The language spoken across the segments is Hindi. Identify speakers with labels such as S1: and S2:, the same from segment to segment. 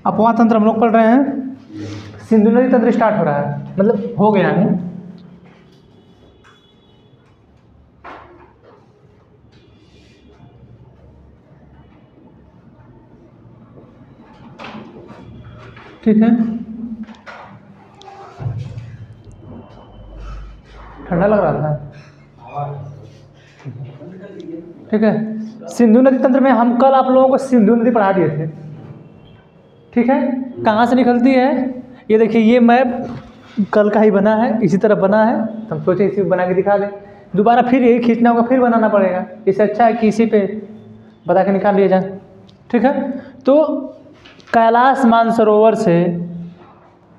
S1: अपवाह तंत्र हम लोग पढ़ रहे हैं, सिंधु नदी तंत्र स्टार्ट हो रहा है, मतलब हो गया है। ठीक है, ठंडा लग रहा था। ठीक है, सिंधु नदी तंत्र में हम कल आप लोगों को सिंधु नदी पढ़ा दिए थे। ठीक है, कहाँ से निकलती है ये देखिए, ये मैप कल का ही बना है, इसी तरह बना है, तो हम सोचे इसी को बना के दिखा दें। दोबारा फिर यही खींचना होगा, फिर बनाना पड़ेगा, इससे अच्छा है कि इसी पे बता के निकाल लिया जाए। ठीक है, तो कैलाश मानसरोवर से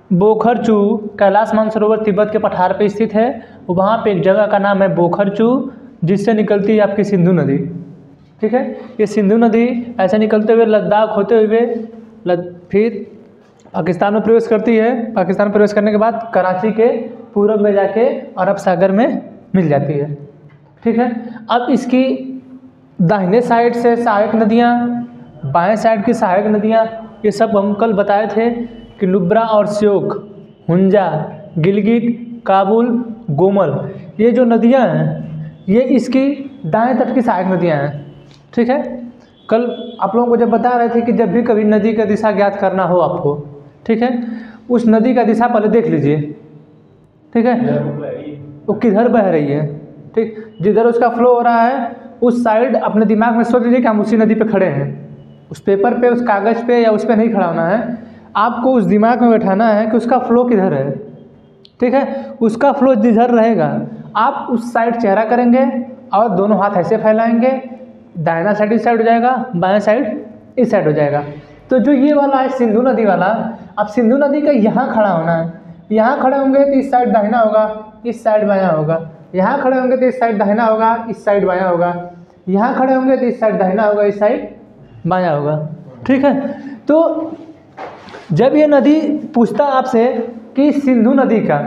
S1: बोखरचू, कैलाश मानसरोवर तिब्बत के पठार पे स्थित है, वहाँ पे एक जगह का नाम है बोखरचू, जिससे निकलती है आपकी सिंधु नदी। ठीक है, ये सिंधु नदी ऐसे निकलते हुए लद्दाख होते हुए फिर पाकिस्तान में प्रवेश करती है। पाकिस्तान में प्रवेश करने के बाद कराची के पूरब में जाके अरब सागर में मिल जाती है। ठीक है, अब इसकी दाहिने साइड से सहायक नदियाँ, बाएं साइड की सहायक नदियाँ, ये सब हम कल बताए थे कि नुब्रा और श्योक, हुंजा, गिलगित, काबुल, गोमल, ये जो नदियाँ हैं ये इसकी दाएं तट की सहायक नदियाँ हैं। ठीक है, कल आप लोगों को जब बता रहे थे कि जब भी कभी नदी का दिशा ज्ञात करना हो आपको, ठीक है, उस नदी का दिशा पहले देख लीजिए। ठीक है, वो किधर बह रही है। ठीक, जिधर उसका फ्लो हो रहा है उस साइड अपने दिमाग में सोच लीजिए कि हम उसी नदी पे खड़े हैं। उस पेपर पे, उस कागज़ पे या उस पे नहीं खड़ा होना है, आपको उस दिमाग में बैठाना है कि उसका फ्लो किधर है। ठीक है, उसका फ्लो जिधर रहेगा आप उस साइड चेहरा करेंगे और दोनों हाथ ऐसे फैलाएंगे, दाहिना साइड इस साइड हो जाएगा, बाएं साइड इस साइड हो जाएगा। तो जो ये वाला है सिंधु नदी वाला, अब सिंधु नदी का यहाँ खड़ा होना है। यहाँ खड़े होंगे तो इस साइड दाहिना होगा, इस साइड बायां होगा। यहाँ खड़े होंगे तो इस साइड दाहिना होगा, इस साइड बायां होगा। यहाँ खड़े होंगे तो इस साइड दाहिना होगा, इस साइड बायां होगा। ठीक है, तो जब ये नदी पूछता आपसे कि सिंधु नदी का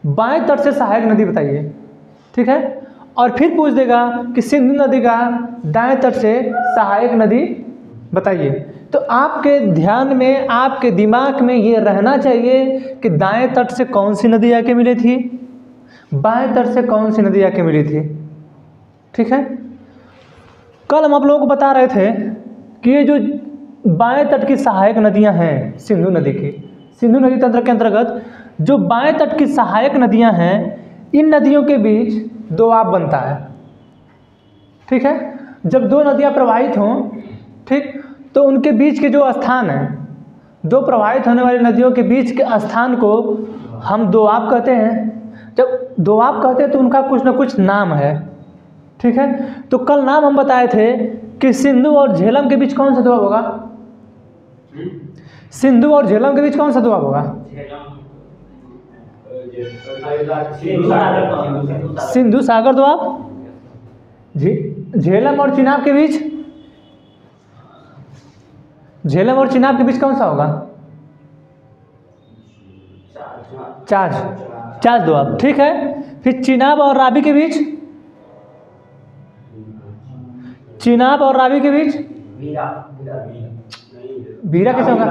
S1: बाएं तट से सहायक नदी बताइए, ठीक है, और फिर पूछ देगा कि सिंधु नदी का दाएं तट से सहायक नदी बताइए, तो आपके ध्यान में, आपके दिमाग में ये रहना चाहिए कि दाएं तट से कौन सी नदी आके मिली थी, बाएं तट से कौन सी नदी आके मिली थी। ठीक है, कल हम आप लोगों को बता रहे थे कि ये जो बाएं तट की सहायक नदियां हैं सिंधु नदी की, सिंधु नदी तंत्र के अंतर्गत जो बाएं तट की सहायक नदियां हैं, इन नदियों के बीच दोआब बनता है। ठीक है, जब दो नदियां प्रवाहित हों, ठीक, तो उनके बीच के जो स्थान है, दो प्रवाहित होने वाली नदियों के बीच के स्थान को हम दोआब कहते हैं। जब दोआब कहते हैं तो उनका कुछ ना कुछ नाम है। ठीक है, तो कल नाम हम बताए थे कि सिंधु और झेलम के बीच कौन सा दोआब होगा। सिंधु और झेलम के बीच कौन सा दोआब होगा। सिंधु सागर दोआब। झेलम और चिनाब के बीच, झेलम और चिनाब के बीच कौन सा होगा। चाच दोआब। ठीक है, फिर चिनाब और रावी के बीच, चिनाब और रावी के बीच बीरा कैसे होगा।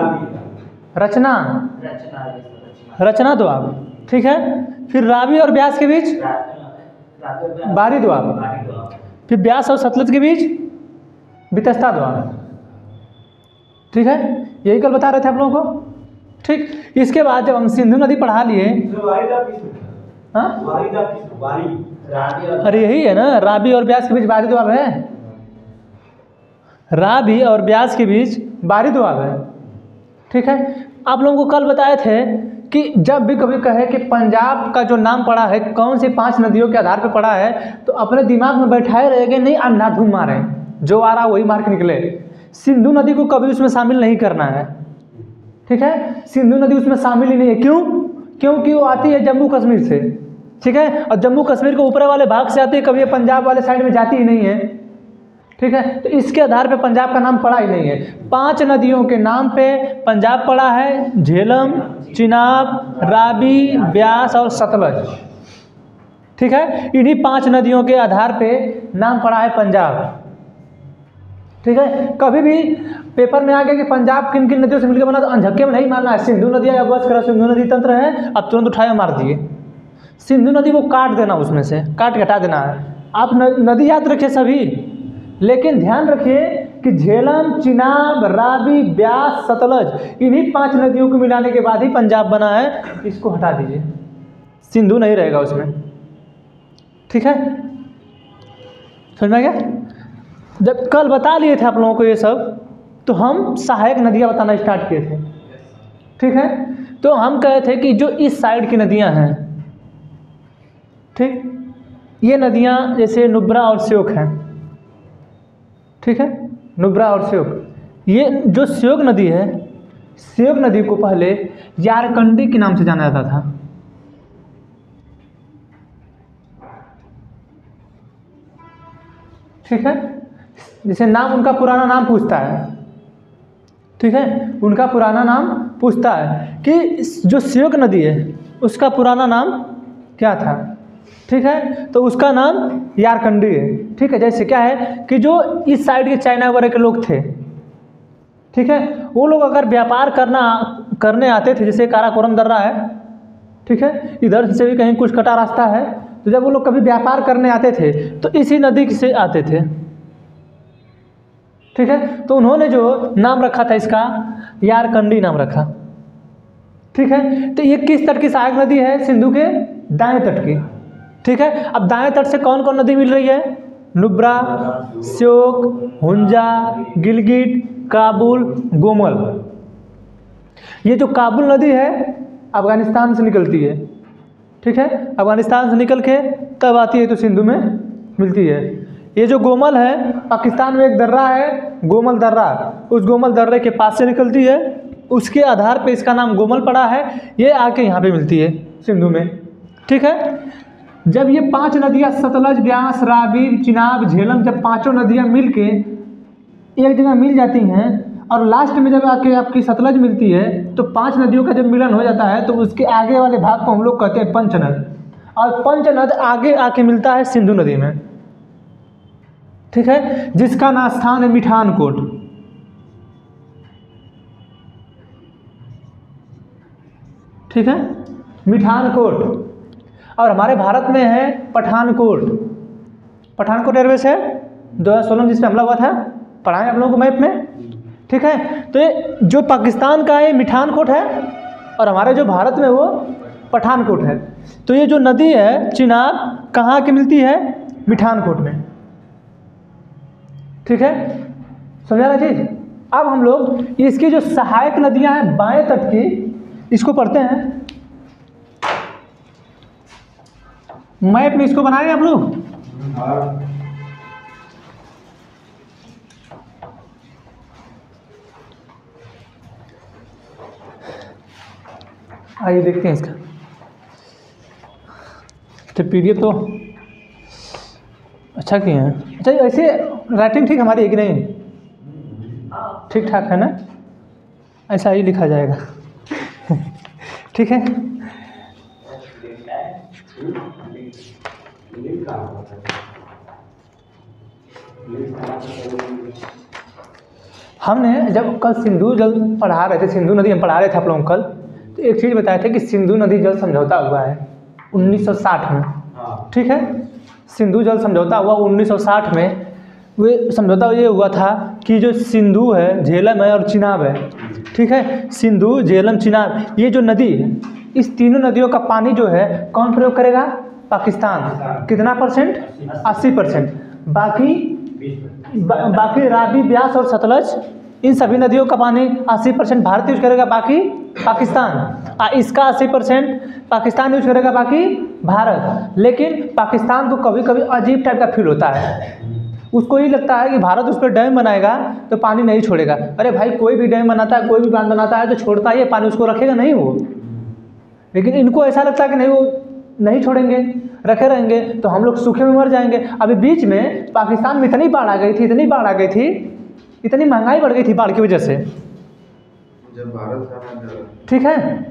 S1: रचना दोआब। ठीक है, फिर रावी और ब्यास के बीच बारी दोआब। फिर ब्यास और सतलज के बीच बितस्ता दोआब। ठीक है, यही कल बता रहे थे आप लोगों को। ठीक, इसके बाद जब हम सिंधु नदी पढ़ा लिए, हाँ, अरे यही है ना, रावी और ब्यास के बीच बारी दोआब है। रावी और ब्यास के बीच बारी दोआब है। ठीक है, आप लोगों को कल बताए थे कि जब भी कभी कहे कि पंजाब का जो नाम पड़ा है कौन सी 5 नदियों के आधार पर पड़ा है, तो अपने दिमाग में बैठाए रहेंगे, नहीं अंधाधुन मारे, जो आ रहा वही मार के निकले। सिंधु नदी को कभी उसमें शामिल नहीं करना है। ठीक है, सिंधु नदी उसमें शामिल ही नहीं है। क्यों? क्योंकि वो आती है जम्मू कश्मीर से। ठीक है, और जम्मू कश्मीर के ऊपर वाले भाग से आती है, कभी ये पंजाब वाले साइड में जाती ही नहीं है। ठीक है, तो इसके आधार पे पंजाब का नाम पड़ा ही नहीं है। 5 नदियों के नाम पे पंजाब पड़ा है, झेलम, चिनाब, रावी, ब्यास और सतलज। ठीक है, इन्हीं 5 नदियों के आधार पे नाम पड़ा है पंजाब। ठीक है, कभी भी पेपर में आ गया कि पंजाब किन किन नदियों से मिलकर बना, तो अनझक्के में नहीं मारना है सिंधु नदी या बस करा सिंधु नदी तंत्र है, अब तुरंत उठाया मार दिए। सिंधु नदी को काट देना, उसमें से काट के हटा देना है। आप नदी याद रखिए सभी, लेकिन ध्यान रखिए कि झेलम, चिनाब, रावी, ब्यास, सतलज इन्हीं 5 नदियों को मिलाने के बाद ही पंजाब बना है। इसको हटा दीजिए, सिंधु नहीं रहेगा उसमें, ठीक है, समझ में आ गया। जब कल बता लिए थे आप लोगों को ये सब, तो हम सहायक नदियाँ बताना स्टार्ट किए थे, ठीक है। तो हम कहे थे कि जो इस साइड की नदियाँ हैं, ठीक, ये नदियाँ जैसे नुब्रा और श्योक हैं, ठीक है, नुब्रा और श्योक। ये जो श्योक नदी है, श्योक नदी को पहले यारकंडी के नाम से जाना जाता था, ठीक है। जैसे नाम उनका पुराना नाम पूछता है, ठीक है, उनका पुराना नाम पूछता है कि जो श्योक नदी है उसका पुराना नाम क्या था, ठीक है, तो उसका नाम यारकंडी है, ठीक है। जैसे क्या है कि जो इस साइड के चाइना वगैरह के लोग थे, ठीक है, वो लोग अगर व्यापार करने आते थे, जैसे काराकोरम दर्रा है, ठीक है, इधर से भी कहीं कुछ कटा रास्ता है, तो जब वो लोग कभी व्यापार करने आते थे तो इसी नदी से आते थे, ठीक है। तो उन्होंने जो नाम रखा था इसका यारकंडी नाम रखा, ठीक है। तो ये किस तट की सहायक नदी है? सिंधु के दाएं तट की, ठीक है। अब दाएं तट से कौन कौन नदी मिल रही है? नुब्रा, श्योक, हुंजा, गिलगिट, काबुल, गोमल। ये जो काबुल नदी है अफगानिस्तान से निकलती है, ठीक है, अफगानिस्तान से निकल के तब आती है तो सिंधु में मिलती है। ये जो गोमल है, पाकिस्तान में एक दर्रा है गोमल दर्रा, उस गोमल दर्रे के पास से निकलती है, उसके आधार पे इसका नाम गोमल पड़ा है। ये आके यहाँ पे मिलती है सिंधु में, ठीक है। जब ये 5 नदियाँ सतलज, ब्यास, रावी, चिनाब, झेलम, जब 5 नदियाँ मिल के एक जगह मिल जाती हैं और लास्ट में जब आके आपकी सतलज मिलती है, तो 5 नदियों का जब मिलन हो जाता है तो उसके आगे वाले भाग को हम लोग कहते हैं पंचनद, और पंचनद आगे आके मिलता है सिंधु नदी में, ठीक है, जिसका नाम स्थान है मिठानकोट, ठीक है, मिठानकोट। और हमारे भारत में है पठानकोट, पठानकोट एयरवेस है 2016 जिस पे हमला हुआ था, पढ़ाएं आप लोगों को मैप में, ठीक है। तो ये जो पाकिस्तान का है मिठानकोट है और हमारे जो भारत में वो पठानकोट है। तो ये जो नदी है चिनाब कहाँ की मिलती है? मिठानकोट में, ठीक है, समझा ना चीज। अब हम लोग इसकी जो सहायक नदियां हैं बाएं तट की, इसको पढ़ते हैं। मैप में इसको बनाए आप लोग, आइए देखते हैं इसका। तो पीडीएफ तो अच्छा किए हैं। अच्छा, ऐसे राइटिंग ठीक हमारी है कि नहीं? ठीक ठाक है ना? ऐसा ही लिखा जाएगा ठीक है। हमने जब कल सिंधु जल पढ़ा रहे थे, सिंधु नदी हम पढ़ा रहे थे आप लोगों को कल, तो एक चीज़ बताए थे कि सिंधु नदी जल समझौता हुआ है 1960 में, ठीक है। सिंधु जल समझौता हुआ 1960 में। वो समझौता ये हुआ था कि जो सिंधु है, झेलम है और चिनाब है, ठीक है, सिंधु, झेलम, चिनाब, ये जो नदी है, इस तीनों नदियों का पानी जो है कौन प्रयोग करेगा? पाकिस्तान। कितना परसेंट? 80%। बाकी रावी, ब्यास और सतलज, इन सभी नदियों का पानी 80% भारत यूज करेगा, बाकी पाकिस्तान। इसका 80% पाकिस्तान यूज करेगा, बाकी भारत। लेकिन पाकिस्तान को कभी कभी अजीब टाइप का फील होता है, उसको ये लगता है कि भारत उस पर डैम बनाएगा तो पानी नहीं छोड़ेगा। अरे भाई, कोई भी डैम बनाता है, कोई भी बांध बनाता है तो छोड़ता ही है पानी, उसको रखेगा नहीं वो। लेकिन इनको ऐसा लगता है कि नहीं, वो नहीं छोड़ेंगे, रखे रहेंगे तो हम लोग सूखे में मर जाएंगे। अभी बीच में पाकिस्तान में इतनी बाढ़ आ गई थी, इतनी बाढ़ आ गई थी, इतनी महंगाई बढ़ गई थी बाढ़ की वजह से,
S2: जब भारत,
S1: ठीक है।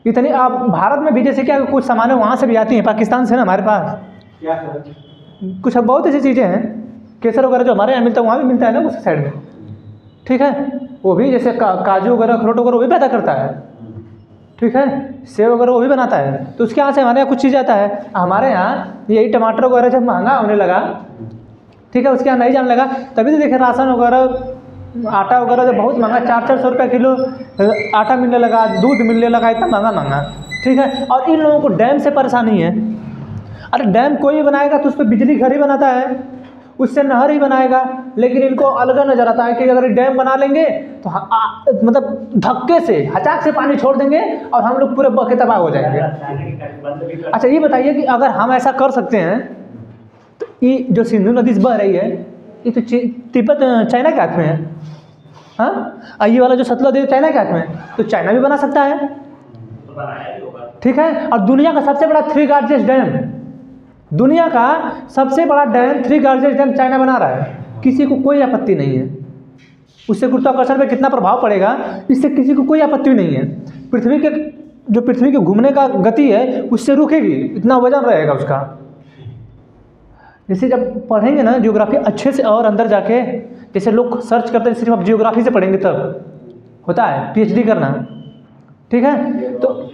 S1: इतनी आप भारत में भी जैसे क्या कुछ सामानें वहाँ से भी आती हैं पाकिस्तान से ना हमारे पास,
S2: क्या सर?
S1: कुछ अब बहुत ऐसी चीज़ें हैं, केसर वगैरह जो हमारे यहाँ मिलता है वहाँ भी मिलता है ना उस साइड में, ठीक है, वो भी जैसे काजू वगैरह, अखरोट वगैरह वो भी पैदा करता है, ठीक है, सेब वगैरह वो भी बनाता है। तो उसके यहाँ से हमारे यहाँ कुछ चीज़ आता है। हमारे यहाँ यही टमाटर वगैरह जब महंगा होने लगा, ठीक है, उसके यहाँ नहीं जाने लगा, तभी तो देखे राशन वगैरह, आटा वगैरह जब बहुत महंगा 400-400 रुपये किलो आटा मिलने लगा, दूध मिलने लगा, इतना महंगा, ठीक है। और इन लोगों को डैम से परेशानी है। अरे डैम कोई भी बनाएगा तो उस पर बिजली घर ही बनाता है, उससे नहर ही बनाएगा, लेकिन इनको अलग नज़र आता है कि अगर डैम बना लेंगे तो मतलब धक्के से हचाक से पानी छोड़ देंगे और हम लोग पूरे बह तबाह हो जाएंगे। अच्छा ये बताइए कि अगर हम ऐसा कर सकते हैं तो ये जो सिंधु नदी से बह रही है, ये तो तिब्बत चाइना के हाथ में है, हाँ, ये वाला जो सतलुज है चाइना के हाथ में है, तो चाइना भी बना सकता है, ठीक है। और दुनिया का सबसे बड़ा 3 लार्जेस्ट डैम, दुनिया का सबसे बड़ा डैम 3 लार्जेस्ट डैम चाइना बना रहा है, किसी को कोई आपत्ति नहीं है। उससे गुरुत्वाकर्षण पे कितना प्रभाव पड़ेगा, इससे किसी को कोई आपत्ति नहीं है। पृथ्वी के घूमने का गति है उससे रुकेगी, इतना वजन रहेगा उसका। जैसे जब पढ़ेंगे ना जियोग्राफी अच्छे से और अंदर जाके, जैसे लोग सर्च करते हैं सिर्फ आप जियोग्राफी से पढ़ेंगे तब होता है PhD करना, ठीक है। तो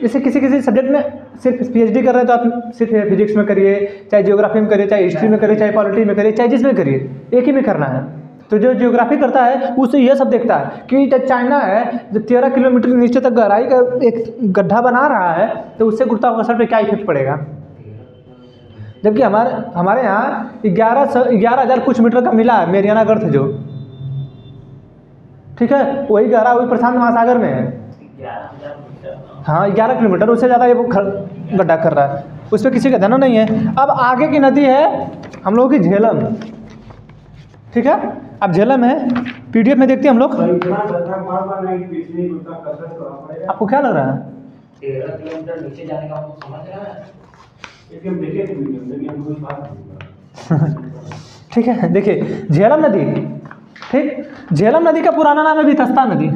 S1: जैसे किसी सब्जेक्ट में सिर्फ PhD कर रहे हैं तो आप सिर्फ फिजिक्स में करिए, चाहे जियोग्राफी में करिए, चाहे हिस्ट्री में करिए, चाहे पॉलिटी में करिए, चाहे जिसमें करिए, एक ही में करना है। तो जो जियोग्राफी करता है उससे यह सब देखता है कि जब चाइना है जो 13 किलोमीटर नीचे तक गहराई का एक गड्ढा बना रहा है, तो उससे गुरुत्वाकर्षण पे क्या इफेक्ट पड़ेगा। जबकि हमारे यहाँ 11,000 कुछ मीटर का मिला है मेरियाना गर्थ जो, ठीक है, वही गहरा वही प्रशांत महासागर में है, हाँ 11 किलोमीटर, उससे ज़्यादा ये गड्ढा कर रहा है, उस पर किसी का ध्यान नहीं है। अब आगे की नदी है हम लोगों की झेलम, ठीक है। अब झेलम है, PDF में देखते हैं हम लोग। आपको क्या लग रहा है?
S3: 13 किलोमीटर नीचे जाने का आपको समझ रहा है?
S1: ठीक है, देखिए झेलम नदी, ठीक, झेलम नदी का पुराना नाम है वितस्ता नदी,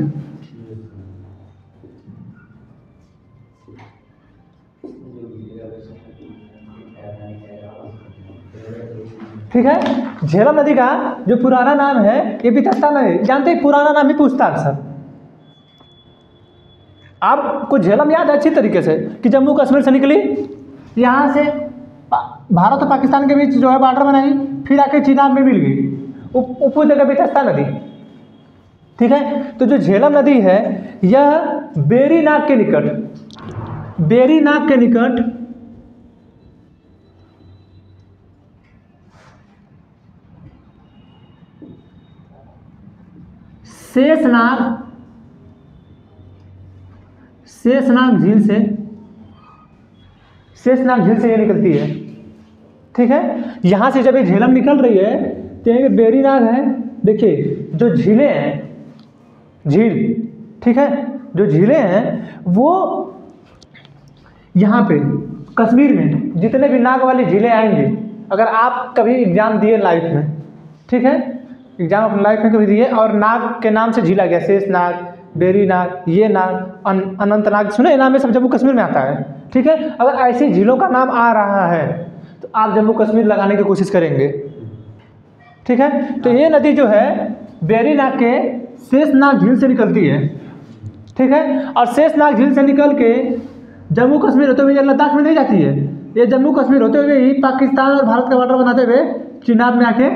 S1: ठीक है। झेलम नदी का जो पुराना नाम है ये वितस्ता नदी, जानते हैं पुराना नाम ही पूछता अक्सर। आपको झेलम याद है अच्छी तरीके से कि जम्मू कश्मीर से निकली, यहाँ से भारत और पाकिस्तान के बीच जो है बॉर्डर बनाई, फिर आके चिनाब में मिल गई, उस जगह वितस्ता नदी, ठीक है। तो जो झेलम नदी है यह बेरीनाग के निकट शेषनाग झील से ये निकलती है, ठीक है। यहाँ से जब ये झेलम निकल रही है तो ये बेरीनाग है, देखिए जो झीलें हैं, ठीक है, जो झीलें हैं वो यहाँ पे कश्मीर में जितने भी नाग वाली झीलें आएंगी, अगर आप कभी एग्जाम दिए लाइफ में, ठीक है, एग्जाम अपने लाइफ में कभी दिए और नाग के नाम से झीला गया, शेषनाग, बेरीनाग, ये नाग, अनंतनाग, सुने नाम ये सब जम्मू कश्मीर में आता है, ठीक है। अगर ऐसी झीलों का नाम आ रहा है तो आप जम्मू कश्मीर लगाने की कोशिश करेंगे, ठीक है। तो ये नदी जो है बेरीनाग के शेषनाग झील से निकलती है, ठीक है। और शेषनाग झील से निकल के जम्मू कश्मीर होते हुए लद्दाख में नहीं जाती है, ये जम्मू कश्मीर होते हुए ही पाकिस्तान और भारत का बॉर्डर बनाते हुए चिनाब में आके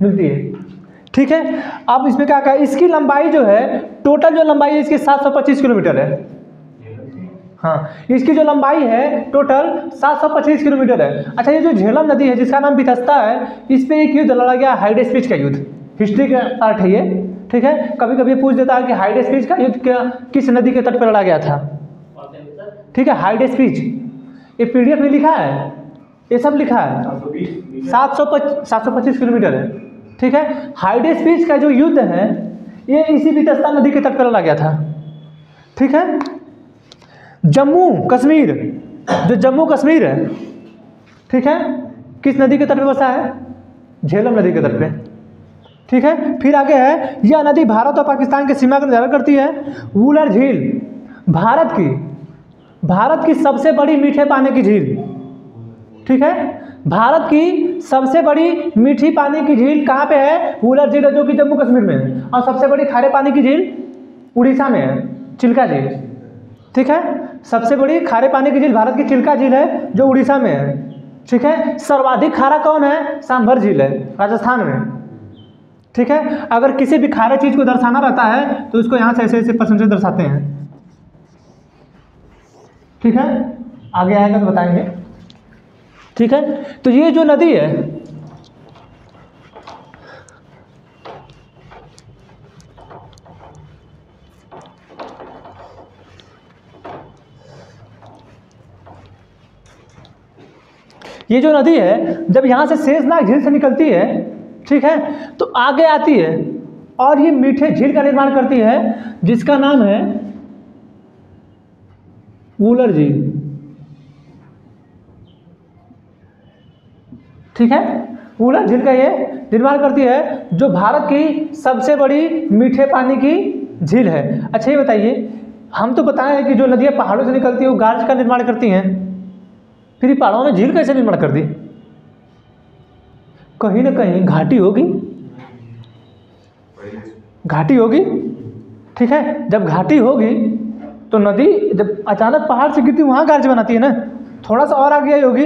S1: मिलती है, ठीक है। अब इसमें क्या कहा, इसकी लंबाई जो है, टोटल जो लंबाई है इसकी 725 किलोमीटर है, हाँ, इसकी जो लंबाई है टोटल 725 किलोमीटर है। अच्छा, ये जो झेलम नदी है जिसका नाम वितस्ता है, इस पे एक युद्ध लड़ा गया, हाइडे स्पीच का युद्ध, हिस्ट्री का पार्ट है ये, ठीक है। कभी कभी पूछ देता है कि हाइडे स्पीच का युद्ध किस नदी के तट पर लड़ा गया था, ठीक है। हाइडे स्पीच ये PDF में लिखा है, ये सब लिखा है, 725 किलोमीटर है, ठीक है। हाइडे स्पीच का जो युद्ध है ये इसी वितस्ता नदी के तट पर लड़ा गया था, ठीक है। जम्मू कश्मीर, जो जम्मू कश्मीर है, ठीक है, किस नदी के तट पे बसा है, झेलम नदी के तट पे, ठीक है। फिर आगे है, यह नदी भारत और पाकिस्तान की सीमा का निर्धारण करती है। वुलर झील भारत की सबसे बड़ी मीठे पानी की झील, ठीक है। भारत की सबसे बड़ी मीठी पानी की झील कहाँ पे है? वुलर झील है, जो कि जम्मू कश्मीर में है। और सबसे बड़ी खारे पानी की झील उड़ीसा में है, चिल्का झील। ठीक है, सबसे बड़ी खारे पानी की झील भारत की चिल्का झील है, जो उड़ीसा में है। ठीक है, सर्वाधिक खारा कौन है? सांभर झील है, राजस्थान में। ठीक है, अगर किसी भी खारे चीज को दर्शाना रहता है तो उसको यहाँ से ऐसे ऐसे परसेंटेज दर्शाते हैं। ठीक है, आगे आएगा तो बताएंगे। ठीक है, तो ये जो नदी है, ये जो नदी है जब यहाँ से शेषनाग झील से निकलती है, ठीक है, तो आगे आती है और ये मीठे झील का निर्माण करती है, जिसका नाम है वुलर झील। ठीक है, वुलर झील का ये निर्माण करती है, जो भारत की सबसे बड़ी मीठे पानी की झील है। अच्छा ये बताइए, हम तो बताए हैं कि जो नदियाँ पहाड़ों से निकलती है वो गार्ज का निर्माण करती हैं, फिर ये पहाड़ों में झील कैसे निर्माण कर दी? कहीं ना कहीं घाटी होगी, घाटी होगी। ठीक है, जब घाटी होगी तो नदी जब अचानक पहाड़ से गिरती वहाँ गार्ज बनाती है ना। थोड़ा सा और आगे आई होगी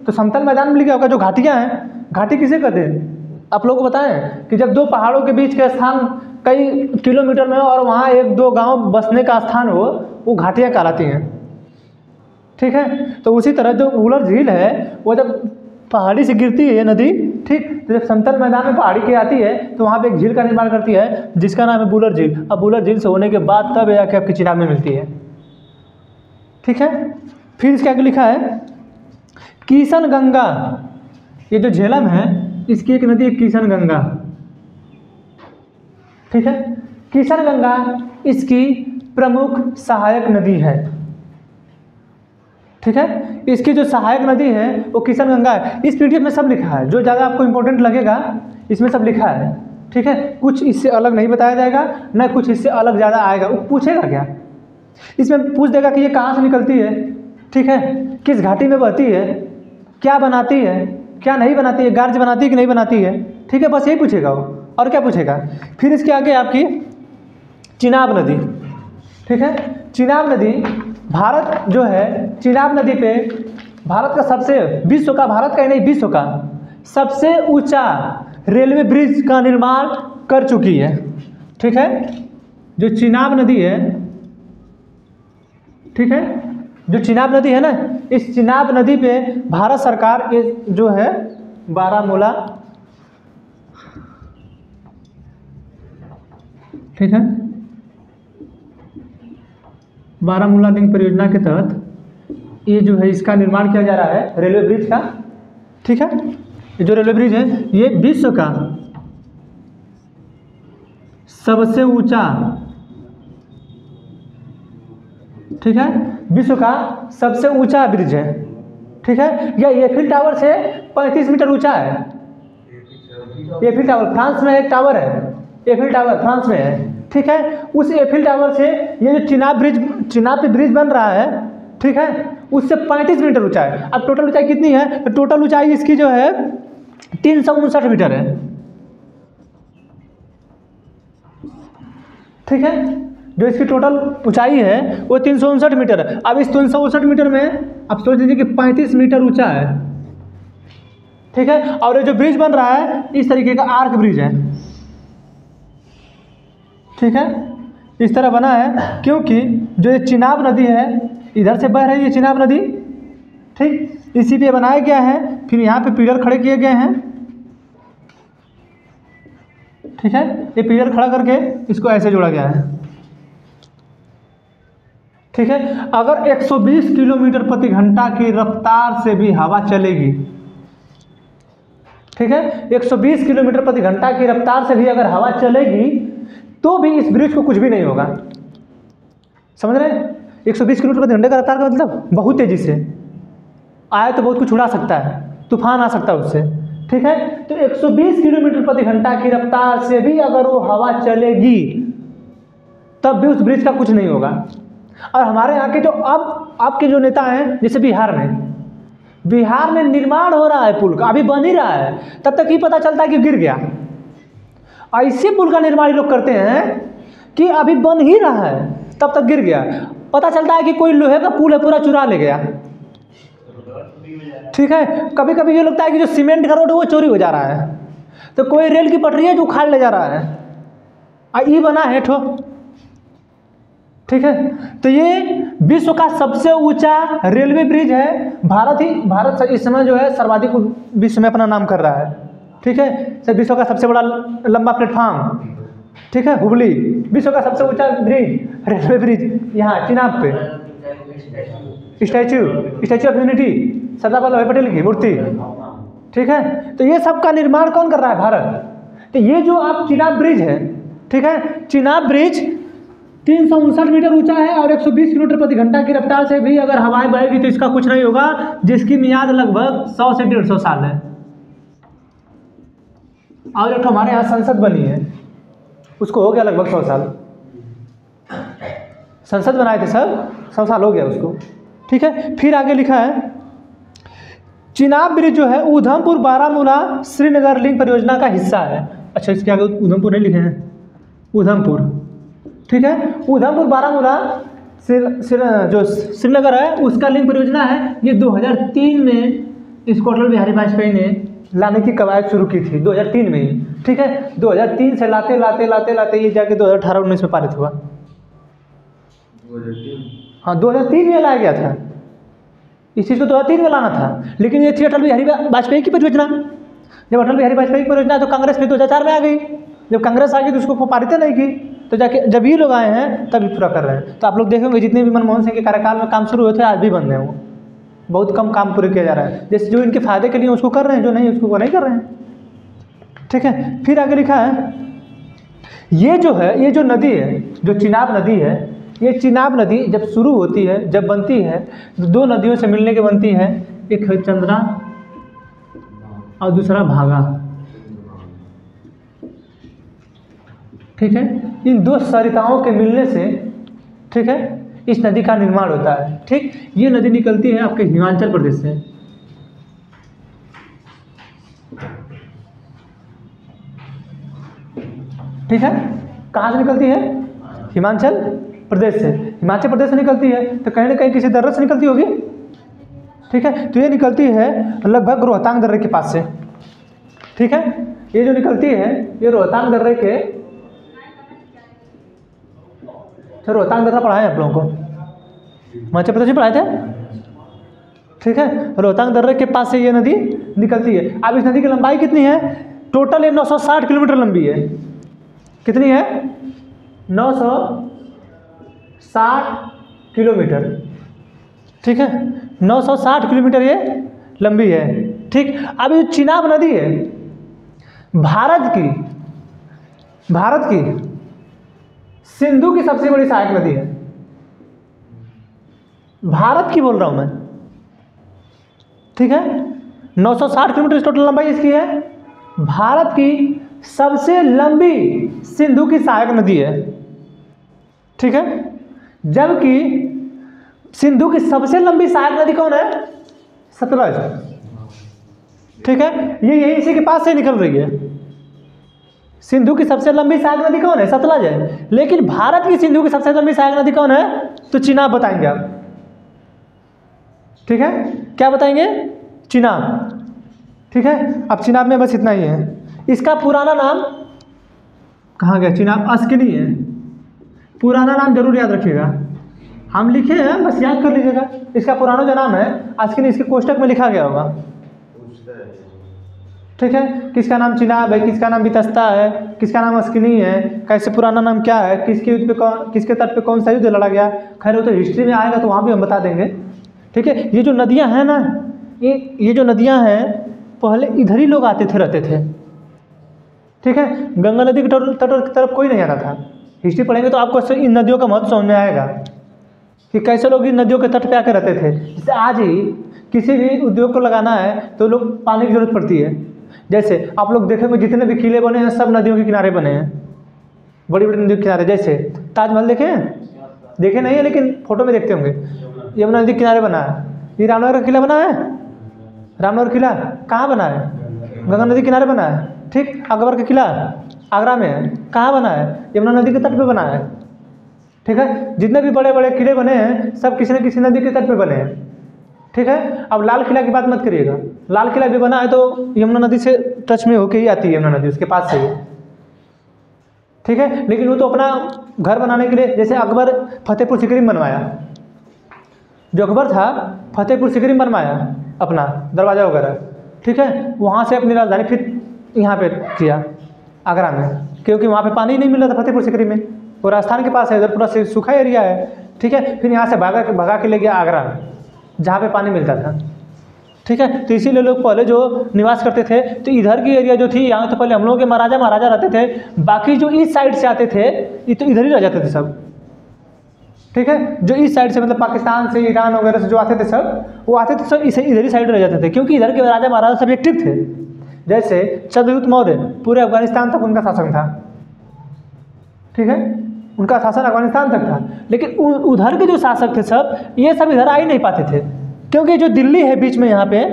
S1: तो समतल मैदान में लिखा होगा। जो घाटियाँ हैं, घाटी किसे कहते हैं? आप लोगों को बताएं कि जब दो पहाड़ों के बीच का स्थान कई किलोमीटर में और वहाँ एक दो गांव बसने का स्थान हो, वो घाटियाँ कहलाती हैं। ठीक है, तो उसी तरह जो वुलर झील है वो जब पहाड़ी से गिरती है नदी, ठीक, तो जब समतल मैदान में पहाड़ी की आती है तो वहाँ पे एक झील का निर्माण करती है, जिसका नाम है वुलर झील। अब वुलर झील से होने के बाद तब जाके आपकी चिनाब में मिलती है। ठीक है, फिर इसके आगे लिखा है किशन गंगा। ये जो झेलम है इसकी एक नदी है किशन गंगा। ठीक है, किशन गंगा इसकी प्रमुख सहायक नदी है। ठीक है, इसकी जो सहायक नदी है वो किशन गंगा है। इस पीडीएफ में सब लिखा है, जो ज़्यादा आपको इंपॉर्टेंट लगेगा इसमें सब लिखा है। ठीक है, कुछ इससे अलग नहीं बताया जाएगा, न कुछ इससे अलग ज़्यादा आएगा। वो पूछेगा क्या, इसमें पूछ देगा कि ये कहाँ से निकलती है, ठीक है, किस घाटी में बहती है, क्या बनाती है, क्या नहीं बनाती है, गार्ज बनाती है कि नहीं बनाती है। ठीक है, बस यही पूछेगा वो, और क्या पूछेगा। फिर इसके आगे आपकी चिनाब नदी। ठीक है, चिनाब नदी भारत जो है, चिनाब नदी पे भारत का सबसे, विश्व का, भारत का ही नहीं विश्व का सबसे ऊंचा रेलवे ब्रिज का निर्माण कर चुकी है। ठीक है, जो चिनाब नदी है, ठीक है, जो चिनाब नदी है ना, इस चिनाब नदी पे भारत सरकार ये जो है बारामूला, ठीक है, बारामूला लिंक परियोजना के तहत ये जो है इसका निर्माण किया जा रहा है, रेलवे ब्रिज का। ठीक है, ये जो रेलवे ब्रिज है ये विश्व का सबसे ऊंचा, ठीक है, विश्व का सबसे ऊंचा ब्रिज है। ठीक है, यह एफिल टावर से 35 मीटर ऊंचा है। एफिल टावर फ्रांस में एक टावर है, एफिल टावर फ्रांस में है। ठीक है, उस एफिल टावर से ये जो चिनाब पे ब्रिज बन रहा है, ठीक है, उससे 35 मीटर ऊंचा है। अब टोटल ऊंचाई कितनी है? तो टोटल ऊंचाई इसकी जो है 359 मीटर है। ठीक है, जो इसकी टोटल ऊंचाई है वो 359 मीटर है। अब इस 359 मीटर में आप सोच लीजिए कि 35 मीटर ऊंचा है। ठीक है, और ये जो ब्रिज बन रहा है इस तरीके का आर्क ब्रिज है। ठीक है, इस तरह बना है क्योंकि जो ये चिनाब नदी है इधर से बह रही है चिनाब नदी, ठीक, इसी पे बनाया गया है। फिर यहाँ पे पिलर खड़े किए गए हैं। ठीक है, ये पिलर खड़ा करके इसको ऐसे जोड़ा गया है। ठीक है, अगर 120 किलोमीटर प्रति घंटा की रफ्तार से भी हवा चलेगी, ठीक है, 120 किलोमीटर प्रति घंटा की रफ्तार से भी अगर हवा चलेगी तो भी इस ब्रिज को कुछ भी नहीं होगा। समझ रहे हैं? 120 किलोमीटर प्रति घंटे का रफ्तार का मतलब बहुत तेजी से आए तो बहुत कुछ उड़ा सकता है, तूफान आ सकता है उससे। ठीक है, तो 120 किलोमीटर प्रति घंटा की रफ्तार से भी अगर वो हवा चलेगी तब भी उस ब्रिज का कुछ नहीं होगा। और हमारे यहाँ के जो अब के जो नेता हैं, जैसे बिहार में, बिहार में निर्माण हो रहा है पुल का, अभी बन ही रहा है, तब तक ही पता चलता है कि गिर गया। ऐसे पुल का निर्माण ये लोग करते हैं कि अभी बन ही रहा है तब तक गिर गया, पता चलता है कि कोई लोहे का पुल है पूरा चुरा ले गया। ठीक है, कभी कभी ये लगता है कि जो सीमेंट का रोड है वो चोरी हो जा रहा है, तो कोई रेल की पटरी है जो उखाड़ ले जा रहा है, ये बना है ठो। ठीक है, तो ये विश्व का सबसे ऊंचा रेलवे ब्रिज है। भारत इस समय जो है सर्वाधिक विश्व में अपना नाम कर रहा है। ठीक है, विश्व का सबसे बड़ा लंबा प्लेटफॉर्म, ठीक है, हुबली, विश्व का सबसे ऊंचा ब्रिज, रेलवे ब्रिज यहाँ चिनाब पे, statue of unity, Sardar Vallabh भाई पटेल की मूर्ति। ठीक है, तो ये सब का निर्माण कौन कर रहा है? भारत। तो ये जो आप चिनाब ब्रिज है, ठीक है, चिनाब ब्रिज 359 मीटर ऊंचा है और 120 किलोमीटर प्रति घंटा की रफ्तार से भी अगर हवाएं बहेगी तो इसका कुछ नहीं होगा, जिसकी मियाद लगभग 100 से 150 साल है। और एक हमारे यहाँ संसद बनी है, उसको हो गया लगभग 100 साल। संसद बनाए थे सर, 100 साल हो गया उसको। ठीक है, फिर आगे लिखा है चिनाब ब्रिज जो है उधमपुर बारामूला श्रीनगर लिंक परियोजना का हिस्सा है। अच्छा, इसके आगे उधमपुर नहीं लिखे हैं, उधमपुर। ठीक है, उधमपुर बारामूला जो श्रीनगर है उसका लिंक परियोजना है। ये 2003 में इसको अटल बिहारी वाजपेयी ने लाने की कवायद शुरू की थी, 2003 में ही। ठीक है, 2003 से लाते लाते लाते लाते ये जाके 2018-19 में पारित हुआ।
S2: 2003?
S1: हाँ, 2003 में लाया गया था, इस चीज़ को 2003 में लाना था, लेकिन ये थी अटल बिहारी वाजपेयी की परियोजना। जब अटल बिहारी वाजपेयी की परियोजना तो कांग्रेस फिर 2004 में आ गई। जब कांग्रेस आ गई तो उसको पारित नहीं की, तो जाके जब ये लोग आए हैं तभी पूरा कर रहे हैं। तो आप लोग देखेंगे जितने भी मनमोहन सिंह के कार्यकाल में काम शुरू हुए थे आज भी बंद हैं, वो बहुत कम काम पूरे किया जा रहा है। जैसे जो इनके फायदे के लिए उसको कर रहे हैं, जो नहीं उसको वो नहीं कर रहे हैं। ठीक है, फिर आगे लिखा है ये जो है, ये जो नदी है, जो चिनाब नदी है, ये चिनाब नदी जब शुरू होती है, जब बनती है, दो नदियों से मिलने के बनती है, एक है चंद्रा और दूसरा भागा। ठीक है, इन दो सरिताओं के मिलने से, ठीक है, इस नदी का निर्माण होता है। ठीक, ये नदी निकलती है आपके हिमाचल प्रदेश से। ठीक है, कहाँ से निकलती है? हिमाचल प्रदेश से। हिमाचल प्रदेश से निकलती है तो कहीं ना कहीं किसी दर्रे से निकलती होगी। ठीक है, तो ये निकलती है लगभग रोहतांग दर्रे के पास से। ठीक है, ये जो निकलती है ये रोहतांग दर्रे के, रोहतांग दर्रा पढ़ाए आप लोगों को, हिमाचल प्रदेश में पढ़ाए थे। ठीक है, रोहतांग दर्रे के पास से ये नदी निकलती है। अब इस नदी की लंबाई कितनी है? टोटल ये 960 किलोमीटर लंबी है। कितनी है? 960 किलोमीटर। ठीक है, 960 किलोमीटर ये लंबी है। ठीक, अब ये चिनाब नदी है भारत की सिंधु की सबसे बड़ी सहायक नदी है। भारत की बोल रहा हूं मैं। ठीक है, 960 किलोमीटर टोटल लंबाई इसकी है। भारत की सबसे लंबी सिंधु की सहायक नदी है। ठीक है, जबकि सिंधु की सबसे लंबी सहायक नदी कौन है? सतलज। ठीक है, ये यही इसी के पास से निकल रही है। सिंधु की सबसे लंबी सहायक नदी कौन है? सतलज है। लेकिन भारत की सिंधु की सबसे लंबी सहायक नदी कौन है? तो चिनाब बताएंगे आप। ठीक है, क्या बताएंगे? चिनाब। ठीक है, अब चिनाब में बस इतना ही है। इसका पुराना नाम कहाँ गया? चिनाब अस्किनी है। पुराना नाम जरूर याद रखिएगा, हम लिखे हैं बस याद कर लीजिएगा। इसका पुराना जो नाम है अस्किनी, इसके कोष्टक में लिखा गया होगा। ठीक है, किसका नाम चिनाब है, किसका नाम बितस्ता है, किसका नाम अस्किनी है, कैसे पुराना नाम क्या है, किसके तट पे कौन सा युद्ध लड़ा गया। खैर वो तो हिस्ट्री में आएगा तो वहाँ भी हम बता देंगे। ठीक है, ये जो नदियाँ हैं ना, ये जो नदियाँ हैं पहले इधर ही लोग आते थे, रहते थे। ठीक है, गंगा नदी के तट की तरफ कोई नहीं आता था। हिस्ट्री पढ़ेंगे तो आपको इन नदियों का महत्व समझ में आएगा कि कैसे लोग इन नदियों के तट पे आकर रहते थे। जैसे आज ही किसी भी उद्योग को लगाना है तो लोग पानी की जरूरत पड़ती है। जैसे आप लोग देखेंगे जितने भी किले बने हैं सब नदियों के किनारे बने हैं, बड़ी बड़ी नदियों के किनारे। जैसे ताजमहल देखे नहीं है लेकिन फोटो में देखते होंगे, यमुना नदी के किनारे बना है। ये रामनगर का किला बना है, रामनगर किला कहाँ बना है? गंगा नदी किनारे बना है। ठीक, अकबर का किला आगरा में है, कहाँ बना है? यमुना नदी के तट पे बना है। ठीक है, जितने भी बड़े बड़े किले बने हैं सब किसी न किसी नदी के तट पे बने हैं। ठीक है, अब लाल किला की बात मत करिएगा, लाल किला भी बना है तो यमुना नदी से टच में होके ही आती है, यमुना नदी उसके पास से ही। ठीक है, लेकिन वो तो अपना घर बनाने के लिए, जैसे अकबर फतेहपुर सीकरी में बनवाया, जो अकबर था फतेहपुर सीकरी में बनवाया अपना दरवाज़ा वगैरह। ठीक है, वहाँ से अपनी राजधानी फिर यहाँ पे किया आगरा में, क्योंकि वहाँ पे पानी नहीं मिल रहा था फतेहपुर सीकरी में, वो राजस्थान के पास है, इधर पूरा सूखा एरिया है। ठीक है, फिर यहाँ से भगा के ले गया आगरा, जहाँ पे पानी मिलता था। ठीक है, तो इसीलिए लोग पहले जो निवास करते थे तो इधर की एरिया जो थी, यहाँ तो पहले हम लोगों के महाराजा रहते थे, बाकी जो इस साइड से आते थे ये तो इधर ही रह जाते थे सब। ठीक है, जो इस साइड से मतलब पाकिस्तान से, ईरान वगैरह से जो आते थे सब, वो आते थे सब इसे इधर ही साइड रह जाते थे, क्योंकि इधर के राजा महाराजा सब एक्टिव थे। जैसे चंद्रगुप्त मौर्य, पूरे अफगानिस्तान तक उनका शासन था। ठीक है, उनका शासन अफगानिस्तान तक था, लेकिन उधर के जो शासक थे सब, ये सब इधर आ ही नहीं पाते थे, क्योंकि जो दिल्ली है बीच में यहाँ पे,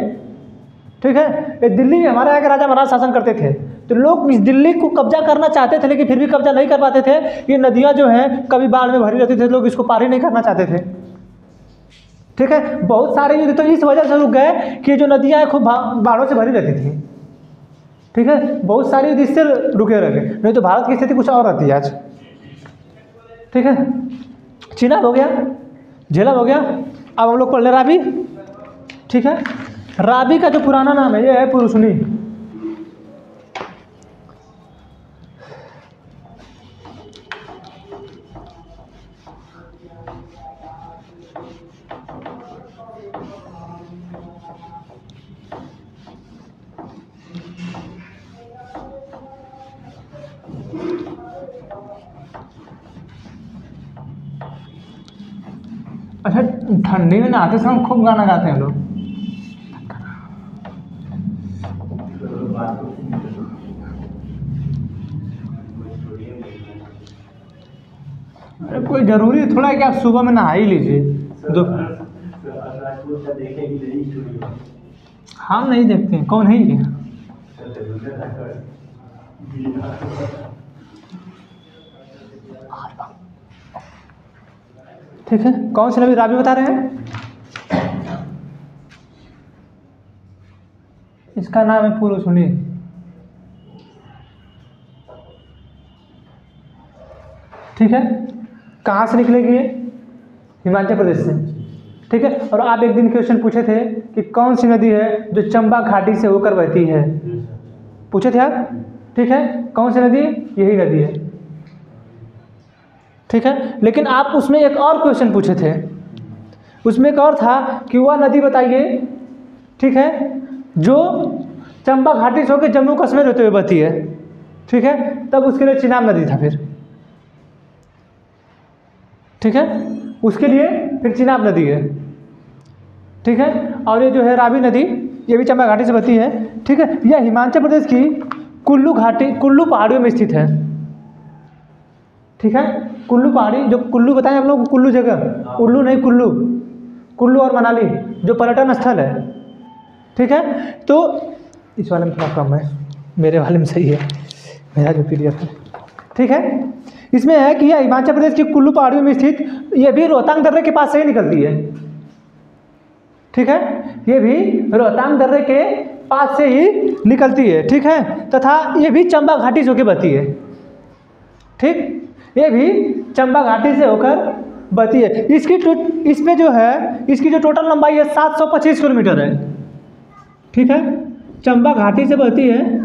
S1: ठीक है, ये दिल्ली में हमारे यहाँ के राजा महाराज शासन करते थे, तो लोग इस दिल्ली को कब्जा करना चाहते थे, लेकिन फिर भी कब्जा नहीं कर पाते थे। ये नदियाँ जो हैं कभी बाढ़ में भरी रहती थी, लोग इसको पार ही नहीं करना चाहते थे। ठीक है, बहुत सारे युद्ध तो इस वजह से रुक गए कि जो नदियाँ हैं खूब बाढ़ों से भरी रहती थी। ठीक है, बहुत सारे युद्ध इससे रुके रह गए, नहीं तो भारत की स्थिति कुछ और रहती है आज। ठीक है, चिनाब हो गया, झेलम हो गया, अब हम लोग पढ़ ले रावी। ठीक है, रावी का जो पुराना नाम है ये है पुरुषनी। अच्छा, ठंडी में नहाते समय खूब गाना गाते हैं लोग। अरे कोई ज़रूरी थोड़ा है कि आप सुबह में नहा ही लीजिए। हम नहीं देखते हैं, कौन है ये? ठीक है, कौन से नबी रावी बता रहे हैं? इसका नाम है पुरुषनी। ठीक है, कहाँ से निकलेगी ये? हिमाचल प्रदेश से। ठीक है, और आप एक दिन क्वेश्चन पूछे थे कि कौन सी नदी है जो चंबा घाटी से होकर बहती है, पूछे थे आप। ठीक है, कौन सी नदी? यही नदी है। ठीक है, लेकिन आप उसमें एक और क्वेश्चन पूछे थे, उसमें एक और था कि वह नदी बताइए, ठीक है, जो चंबा घाटी से होकर जम्मू कश्मीर होते हुए बहती है। ठीक है, तब उसके लिए चिनाब नदी था फिर। ठीक है, उसके लिए फिर चिनाब नदी है। ठीक है, और ये जो है रावी नदी, ये भी चंबा घाटी से बहती है। ठीक है, यह हिमाचल प्रदेश की कुल्लू घाटी, कुल्लू पहाड़ियों में स्थित है। ठीक है, कुल्लू पहाड़ी, जो कुल्लू बताएं आप लोगों को, कुल्लू जगह, उल्लू नहीं कुल्लू, कुल्लू और मनाली जो पर्यटन स्थल है। ठीक है, तो इस वाले में थोड़ा कम है, मेरे वाले में सही है, मेरा जो PDF है। ठीक है, इसमें है कि यह हिमाचल प्रदेश की कुल्लू पहाड़ियों में स्थित, यह भी रोहतांग दर्रे के पास से ही निकलती है। ठीक है, ये भी रोहतांग दर्रे के पास से ही निकलती है। ठीक है, तथा ये भी चंबा घाटी से होकर बहती है। ठीक, ये भी चंबा घाटी से होकर बहती है। इसमें जो है, इसकी जो टोटल लंबाई है 725 किलोमीटर है। ठीक है, चंबा घाटी से बहती है।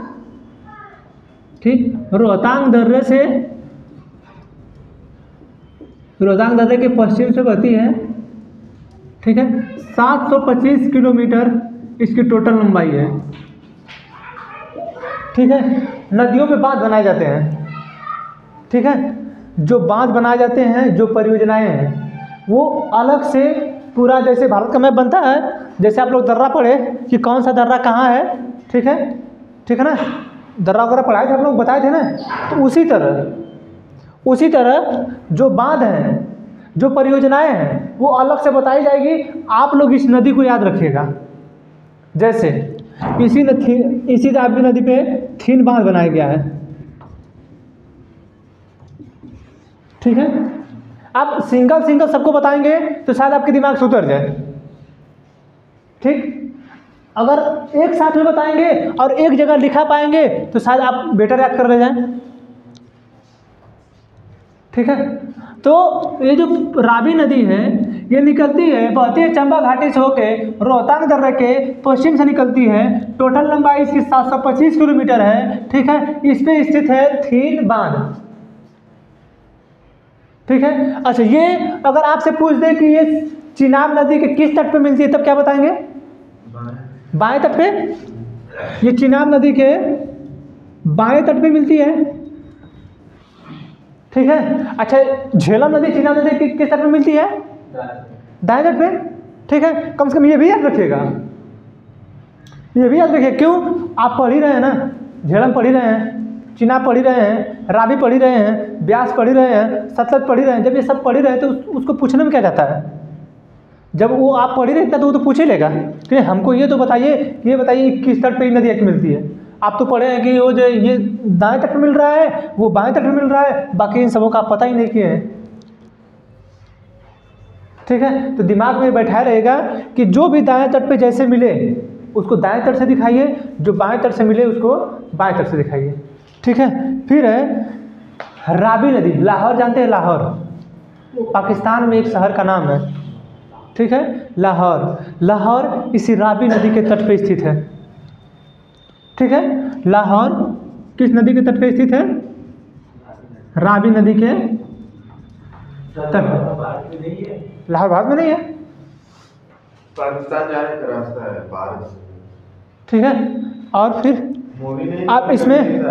S1: ठीक, रोहतांग दर्रे के पश्चिम से बहती है। ठीक है, 725 किलोमीटर इसकी टोटल लंबाई है। ठीक है, नदियों पे बांध बनाए जाते हैं। ठीक है, जो बांध बनाए जाते हैं, जो परियोजनाएं हैं, वो अलग से पूरा, जैसे भारत का मैप बनता है, जैसे आप लोग दर्रा पढ़े कि कौन सा दर्रा कहाँ है। ठीक है, ठीक है ना, दर्रा वगैरह पढ़ाए थे आप लोग, बताए थे ना, तो उसी तरह जो बांध हैं, जो परियोजनाएं हैं, वो अलग से बताई जाएगी। आप लोग इस नदी को याद रखिएगा, जैसे इसी रावी नदी पे 3 बांध बनाया गया है, ठीक है। आप सिंगल सिंगल सबको बताएंगे तो शायद आपके दिमाग से उतर जाए, ठीक। अगर एक साथ में बताएंगे और एक जगह लिखा पाएंगे तो शायद आप बेटर याद कर ले जाएं, ठीक है। तो ये जो रावी नदी है ये निकलती है, बहती है चंबा घाटी से होके रोहतांग दर्रे के पश्चिम से निकलती है। टोटल लंबाई इसकी 725 किलोमीटर है, ठीक है। इस पे स्थित है 3 बांध, ठीक है। अच्छा, ये अगर आपसे पूछ दे कि ये चिनाब नदी के किस तट पे मिलती है तब क्या बताएंगे? बाएं तट पे। ये चिनाब नदी के बाएं तट पे मिलती है, ठीक है। अच्छा, झेलम नदी चिनाब नदी किस तट पे मिलती है? दाएं तट पे, ठीक है। कम से कम ये भी याद रखिएगा, ये भी याद रखिए। क्यों? आप पढ़ ही रहे हैं ना, झेलम पढ़ ही रहे हैं, चिनाब पढ़ ही रहे हैं, रावी पढ़ ही रहे हैं, ब्यास पढ़ ही रहे हैं, सतलज पढ़ ही रहे हैं। जब ये सब पढ़ ही रहे हैं तो उसको पूछने में क्या जाता है? जब वो आप पढ़ ही रहे तो वो तो पूछ ही लेगा कि हमको ये तो बताइए, ये बताइए किस तट पे नदी मिलती है। आप तो पढ़े हैं कि वो जो ये दाएं तट पे मिल रहा है, वो बाएं तट पे मिल रहा है, बाकी इन सबों का आप पता ही नहीं किए हैं, ठीक है। तो दिमाग में बैठाया रहेगा कि जो भी दाएं तट पे जैसे मिले उसको दाएं तट से दिखाइए, जो बाएं तट से मिले उसको बाएं तट से दिखाइए, ठीक है। फिर है रावी नदी। लाहौर जानते हैं? लाहौर पाकिस्तान में एक शहर का नाम है, ठीक है। लाहौर इसी रावी नदी के तट पे स्थित है, ठीक है। लाहौर किस नदी के तट पे स्थित है? रावी नदी के तट पे। लाहौर भारत में नहीं है,
S2: पाकिस्तान जाने का रास्ता है भारत से,
S1: ठीक है। और फिर आप इसमें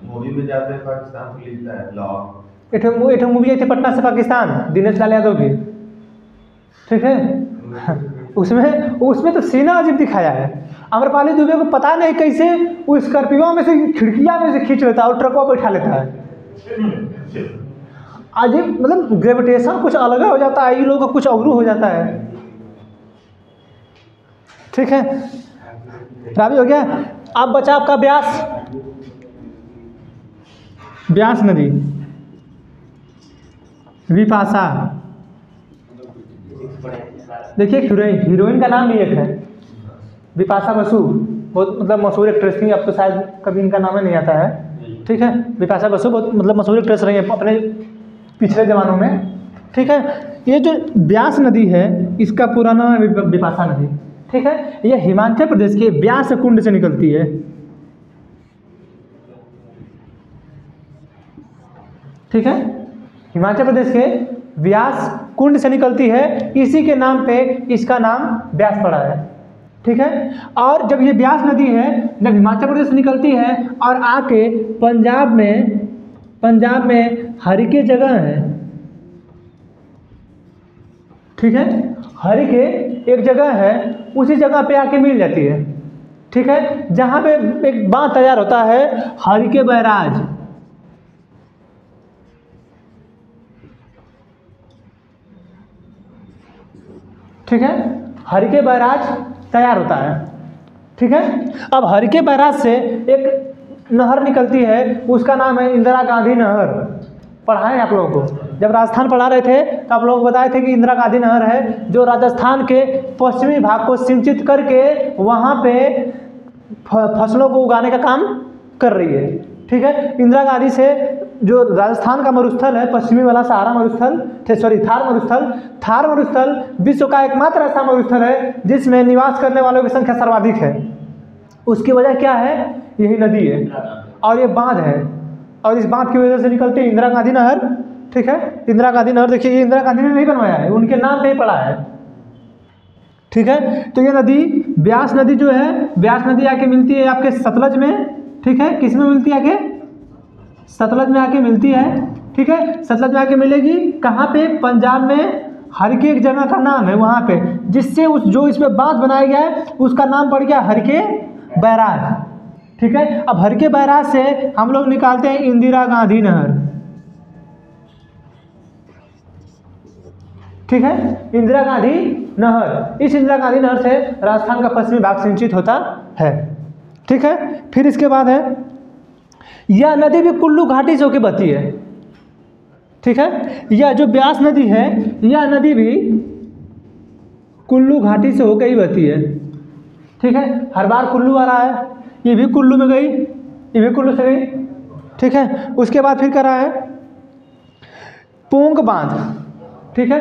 S2: मूवी में जाते हैं पाकिस्तान को लिखता है लाहौर।
S1: एक मूवी आई थी पटना से पाकिस्तान, दिनेश लाल यादव की, ठीक है। उसमें तो सीना अजीब दिखाया है। अमरपाली दुबे को पता नहीं कैसे वो स्कॉर्पियो में से खिड़कियां में से खींच लेता है और ट्रकों पर बैठा लेता है। अजीब, मतलब ग्रेविटेशन कुछ अलग हो जाता है, ये लोग का कुछ और हो जाता है, ठीक है। रावी हो गया। अब बचा आपका ब्यास नदी, विपाशा। देखिए हीरोइन का नाम भी एक है, विपाशा बसु, बहुत मतलब मशहूर एक्ट्रेस थी। अब तो शायद कभी इनका नाम ही नहीं आता है, ठीक है। विपाशा बसु बहुत मतलब मशहूर एक्ट्रेस रही है अपने पिछले ज़मानों में, ठीक है। ये जो ब्यास नदी है इसका पूरा नाम है विपाशा नदी, ठीक है। ये हिमाचल प्रदेश के ब्यास कुंड से निकलती है, ठीक है। हिमाचल प्रदेश के व्यास कुंड से निकलती है, इसी के नाम पे इसका नाम ब्यास पड़ा है, ठीक है। और जब ये ब्यास नदी है, जब हिमाचल प्रदेश से निकलती है और आके पंजाब में हरिके जगह है, ठीक है। हरिके एक जगह है, उसी जगह पे आके मिल जाती है, ठीक है। जहाँ पे एक बांध तैयार होता है हरिके बैराज, ठीक है। हरिके बैराज तैयार होता है, ठीक है। अब हरिके बैराज से एक नहर निकलती है, उसका नाम है इंदिरा गांधी नहर। पढ़ाएं आप लोगों को, जब राजस्थान पढ़ा रहे थे तो आप लोग बताए थे कि इंदिरा गांधी नहर है जो राजस्थान के पश्चिमी भाग को सिंचित करके वहाँ पे फसलों को उगाने का काम कर रही है, ठीक है। इंदिरा गांधी से जो राजस्थान का मरुस्थल है, पश्चिमी वाला थार मरुस्थल, थार मरुस्थल विश्व का एकमात्र ऐसा मरुस्थल है जिसमें निवास करने वालों की संख्या सर्वाधिक है। उसकी वजह क्या है? यही नदी है और ये बांध है, और इस बांध की वजह से निकलती है इंदिरा गांधी नहर, ठीक है। इंदिरा गांधी नहर देखिए, ये इंदिरा गांधी ने नहीं बनवाया है, उनके नाम पे ही पड़ा है, ठीक है। तो ये नदी ब्यास नदी जो है, ब्यास नदी आके मिलती है आपके सतलज में, ठीक है। किस में मिलती है? आके सतलज में आके मिलती है, ठीक है। सतलज में आके मिलेगी कहाँ पे? पंजाब में हरिके एक जगह का नाम है वहाँ पे, जिससे जो इसमें बांध बनाया गया है उसका नाम पड़ गया हरिके बैराज, ठीक है। अब हरिके बैराज से हम लोग निकालते हैं इंदिरा गांधी नहर, ठीक है। इंदिरा गांधी नहर, इस इंदिरा गांधी नहर से राजस्थान का पश्चिमी भाग सिंचित होता है। ठीक है, फिर इसके बाद है यह नदी भी कुल्लू घाटी से होकर बहती है। ठीक है, यह जो ब्यास नदी है यह नदी भी कुल्लू घाटी से होकर ही बहती है। ठीक है, हर बार कुल्लू आ रहा है, ये भी कुल्लू में गई, ये भी कुल्लू से गई। ठीक है, उसके बाद फिर करा है पोंग बांध। ठीक है,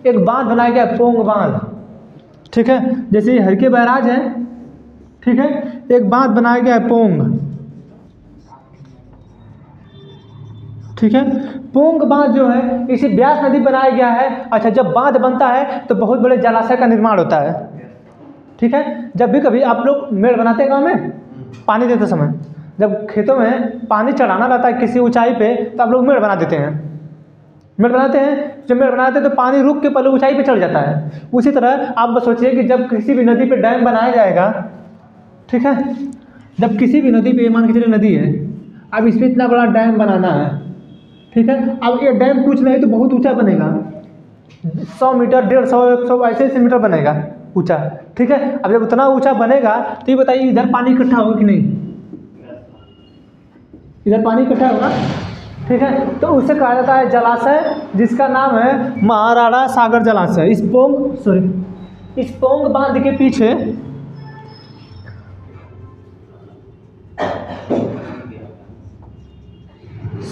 S1: एक बांध बनाया गया पोंग बांध। ठीक है, जैसे ये हरके बैराज है। ठीक है, एक बांध बनाया गया है पोंग। ठीक है, पोंग बांध जो है इसी ब्यास नदी बनाया गया है। अच्छा, जब बांध बनता है तो बहुत बड़े जलाशय का निर्माण होता है। ठीक है, जब भी कभी आप लोग मेड़ बनाते हैं गाँव में पानी देते समय, जब खेतों में पानी चढ़ाना रहता है किसी ऊंचाई पे तो आप लोग मेड़ बना देते हैं। मेड़ बनाते हैं, जब मेड़ बनाते हैं तो पानी रुक के पहले ऊंचाई पे चढ़ जाता है। उसी तरह आप बस सोचिए कि जब किसी भी नदी पे डैम बनाया जाएगा, ठीक है, जब किसी भी नदी पे, मान के चलिए नदी है, अब इस पर इतना बड़ा डैम बनाना है। ठीक है, अब ये डैम कुछ नहीं तो बहुत ऊंचा बनेगा, 100 मीटर, 150, 100 ऐसे मीटर बनेगा ऊंचा। ठीक है, अब जब उतना ऊंचा बनेगा तो ये बताइए इधर पानी इकट्ठा होगा कि नहीं? इधर पानी इकट्ठा होगा। ठीक है, तो उसे कहा जाता है जलाशय, जिसका नाम है महाराणा सागर जलाशय। इस पोंग बांध के पीछे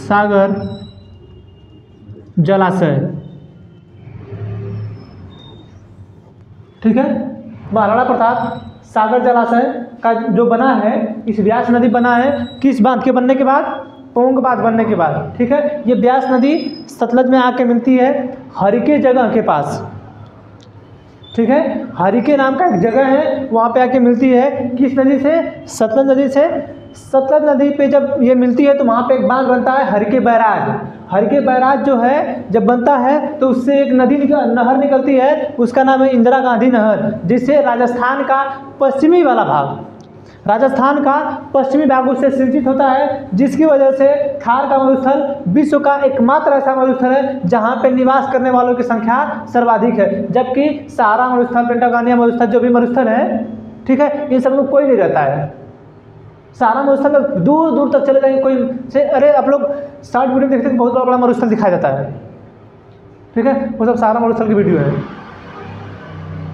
S1: सागर जलाशय। ठीक है, महाराणा प्रताप सागर जलाशय का जो बना है, इस ब्यास नदी बना है किस बांध के बनने के बाद? पोंग बांध बनने के बाद। ठीक है, ये ब्यास नदी सतलज में आके मिलती है हरिके जगह के पास। ठीक है, हरिके नाम का एक जगह है, वहाँ पे आके मिलती है किस नदी से? सतलज नदी से। सतलज नदी पे जब ये मिलती है तो वहाँ पे एक बांध बनता है हरिके बैराज। हरिके बैराज जो है जब बनता है तो उससे एक नहर निकलती है, उसका नाम है इंदिरा गांधी नहर, जिससे राजस्थान का पश्चिमी वाला भाग, राजस्थान का पश्चिमी भाग उससे सिंचित होता है, जिसकी वजह से थार का मरुस्थल विश्व का एकमात्र ऐसा मरुस्थल है जहाँ पे निवास करने वालों की संख्या सर्वाधिक है। जबकि सहारा मरुस्थल, पेंटागोनिया मरुस्थल, जो भी मरुस्थल है, ठीक है, इन सब में कोई नहीं रहता है। सहारा मरुस्थल में दूर दूर तक चले जाएंगे कोई से, अरे आप लोग शॉर्ट वीडियो देखते हैं बहुत बड़ा बड़ा मरुस्थल दिखाया जाता है। ठीक है, वो सब सहारा मरुस्थल की वीडियो है।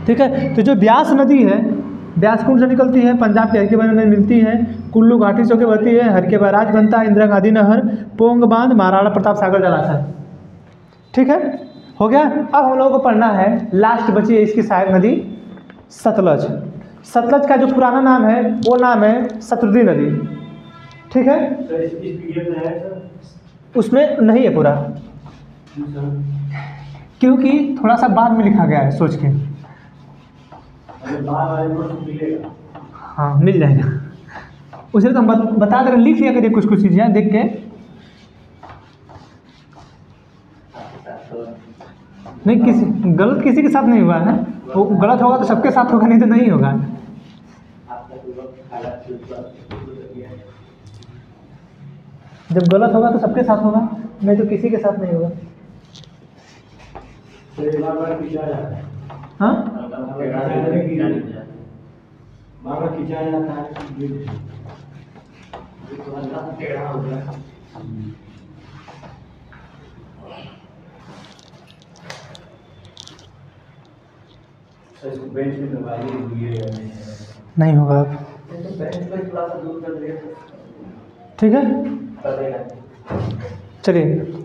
S1: ठीक है, तो जो ब्यास नदी है, ब्यास कुंड से निकलती है, पंजाब के हरके बैराज में मिलती है, कुल्लू घाटी से होकर बहती है, हरके बैराज बनता है, इंदिरा गांधी नहर, पोंग बांध, महाराणा प्रताप सागर जलाशय। ठीक है, हो गया। अब हम लोगों को पढ़ना है, लास्ट बची है इसकी सहायक नदी सतलज। सतलज का जो पुराना नाम है वो नाम है शतुद्री नदी। ठीक है, उसमें नहीं है पूरा, क्योंकि थोड़ा सा बाद में लिखा गया है सोच के। हाँ, मिल जाएगा, उसे तो हम बता दे रहे, लिख लिया करिए कुछ कुछ चीज़ें देख के। नहीं, किसी गलत किसी के साथ नहीं हुआ है, वो गलत होगा तो सबके साथ होगा, नहीं तो नहीं होगा। जब गलत होगा तो सबके साथ होगा, नहीं तो किसी के साथ नहीं होगा। हाँ, नहीं होगा अब। ठीक है, चलिए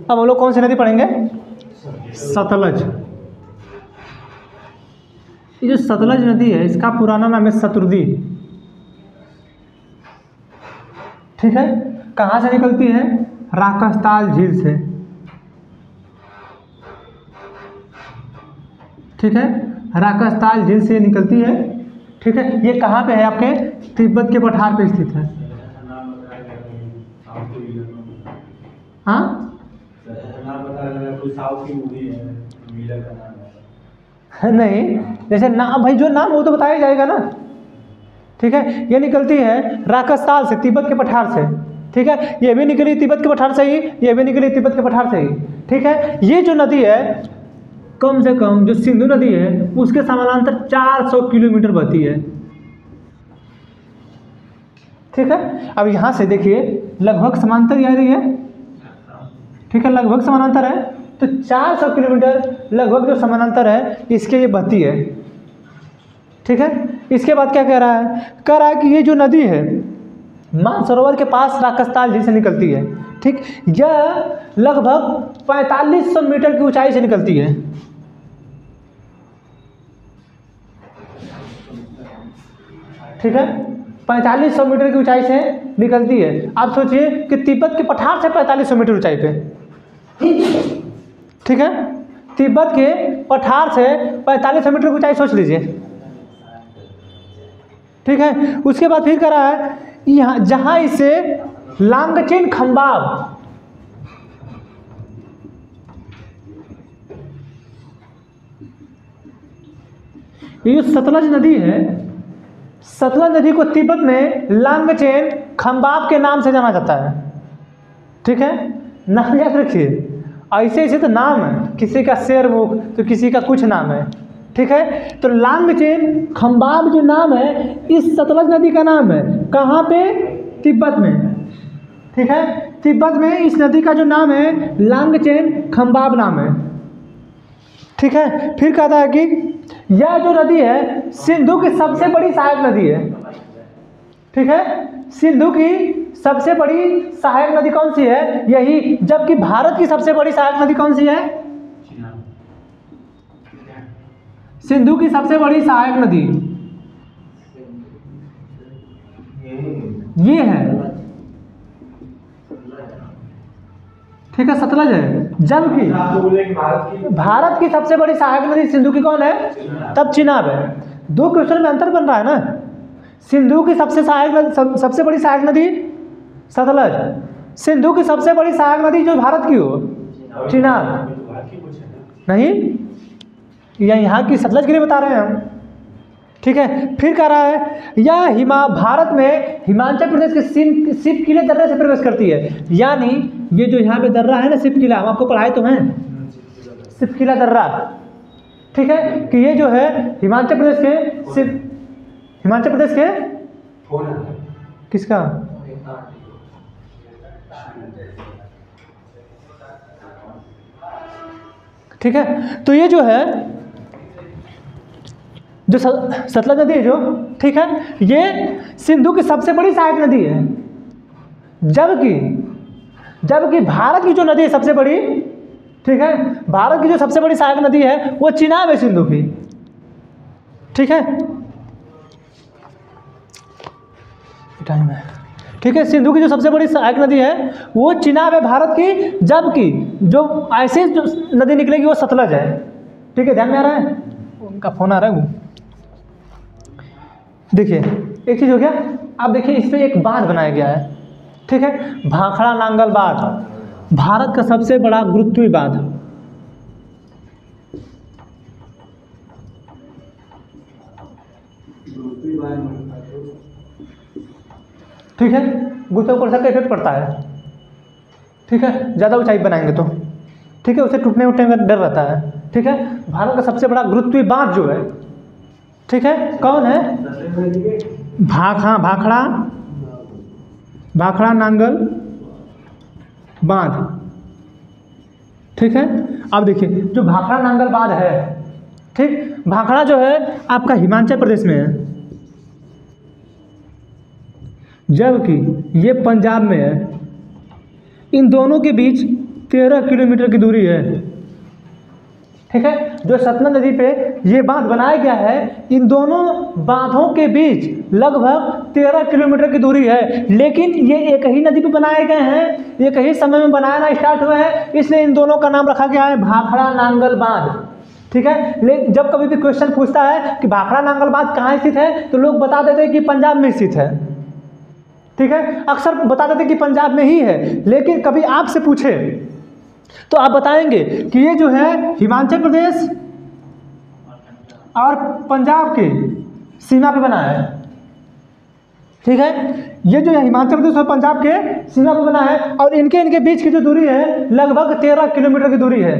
S1: अब हम लोग कौन सी नदी पढ़ेंगे? सतलज। ये जो सतलज नदी है इसका पुराना नाम है शतुद्री। ठीक है, कहाँ से निकलती है? राकसताल झील से। ठीक है, राकसताल झील से निकलती है। ठीक है, ये कहाँ पे है? आपके तिब्बत के पठार पे स्थित है। हाँ, नहीं, जैसे नाम भाई जो नाम वो तो बताया जाएगा ना। ठीक है, ये निकलती है राकसताल से, तिब्बत के पठार से। ठीक है, ये भी निकली तिब्बत के पठार से ही, ये भी निकली तिब्बत के पठार से ही। ठीक है, ये जो नदी है कम से कम जो सिंधु नदी है उसके समानांतर 400 किलोमीटर बहती है। ठीक है, अब यहाँ से देखिए लगभग समांतर आ रही है। ठीक है, लगभग समानांतर है, तो 400 किलोमीटर लगभग जो समानांतर है इसके ये बहती है। ठीक है, इसके बाद क्या कह रहा है कि ये जो नदी है मानसरोवर के पास राकसताल झील से निकलती है। ठीक, यह लगभग 4500 मीटर की ऊंचाई से निकलती है। ठीक है, 4500 मीटर की ऊंचाई से निकलती है। आप सोचिए कि तिब्बत के पठार से 4500 मीटर ऊंचाई पे। ठीक है, तिब्बत के पठार से 4500 मीटर की ऊंचाई सोच लीजिए। ठीक है, उसके बाद फिर कह रहा है यहाँ जहाँ इसे लांगचेन खंबाब, ये सतलज नदी है, सतलज नदी को तिब्बत में लांगचेन खंबाब के नाम से जाना जाता है। ठीक है, नाम याद रखिए, ऐसे ऐसे तो नाम है, किसी का शेरमुख तो किसी का कुछ नाम है। ठीक है, तो लांगचेन खंबाब जो नाम है इस सतलज नदी का नाम है। कहाँ पे? तिब्बत में। ठीक है, तिब्बत में इस नदी का जो नाम है लांगचेन खंबाब नाम है। ठीक है, फिर कहता है कि यह जो नदी है सिंधु की सबसे बड़ी सहायक नदी है। ठीक है, सिंधु की सबसे बड़ी सहायक नदी कौन सी है? यही। जबकि भारत की सबसे बड़ी सहायक नदी कौन सी है? सिंधु की सबसे बड़ी सहायक नदी ये है। ठीक है, सतलज है। जबकि भारत की सबसे बड़ी सहायक नदी सिंधु की कौन है? तब चिनाब है। दो क्वेश्चन में अंतर बन रहा है ना। सिंधु की सबसे बड़ी सहायक नदी सतलज, सिंधु की सबसे बड़ी सहायक नदी जो भारत की हो चिनाब नहीं, या यहाँ की सतलज के लिए बता रहे हैं हम। ठीक है, फिर कह रहा है यह भारत में हिमाचल प्रदेश के सिप किले दर्रे से प्रवेश करती है। यानी ये जो यहाँ पे दर्रा है ना सिप किला, हम आपको पढ़ाए तो हैं सिप किला दर्रा। ठीक है, कि ये जो है हिमाचल प्रदेश के किसका? ठीक है, तो ये जो है जो सतलज नदी है जो, ठीक है, ये सिंधु की सबसे बड़ी सहायक नदी है। जबकि भारत की जो नदी है सबसे बड़ी, ठीक है, भारत की जो सबसे बड़ी सहायक नदी है वो चिनाब है सिंधु की। ठीक है, टाइम है। ठीक है, सिंधु की जो सबसे बड़ी सहायक नदी है वो चिनाब है भारत की, जबकि जो ऐसे जो नदी निकलेगी वो सतलज है। ठीक है, ध्यान में आ रहा है? उनका फोन आ रहा है वो। देखिए एक चीज़ हो गया। अब देखिए इस पर एक बांध बनाया गया है। ठीक है, भाखड़ा नांगल बांध, भारत का सबसे बड़ा गुरुत्वीय बांध। ठीक है, गुरुत्वाकर्षण का इफेक्ट पड़ता है। ठीक है, ज़्यादा ऊंचाई बनाएंगे तो, ठीक है, उसे टूटने उठने का डर रहता है। ठीक है, भारत का सबसे बड़ा गुरुत्वीय बांध जो है, ठीक है, कौन है? भाखड़ा नांगल बांध। ठीक है, अब देखिए जो भाखड़ा नांगल बांध है, ठीक, भाखड़ा जो है आपका हिमाचल प्रदेश में है, जबकि ये पंजाब में है। इन दोनों के बीच 13 किलोमीटर की दूरी है। ठीक है, जो सतलज नदी पे ये बांध बनाया गया है, इन दोनों बांधों के बीच लगभग 13 किलोमीटर की दूरी है। लेकिन ये एक ही नदी पे बनाए गए हैं, एक ही समय में बनाना स्टार्ट हुए हैं, इसलिए इन दोनों का नाम रखा गया है भाखड़ा नांगल बांध। ठीक है, लेकिन जब कभी भी क्वेश्चन पूछता है कि भाखड़ा नांगल बांध कहाँ स्थित है, तो लोग बता देते हैं कि पंजाब में स्थित है। ठीक है, अक्सर बता देते कि पंजाब में ही है, लेकिन कभी आपसे पूछे तो आप बताएंगे कि ये जो है हिमाचल प्रदेश और पंजाब के सीमा पे बना है। ठीक है, ये जो है हिमाचल प्रदेश और पंजाब के सीमा पे बना है, और इनके बीच की जो दूरी है लगभग 13 किलोमीटर की दूरी है।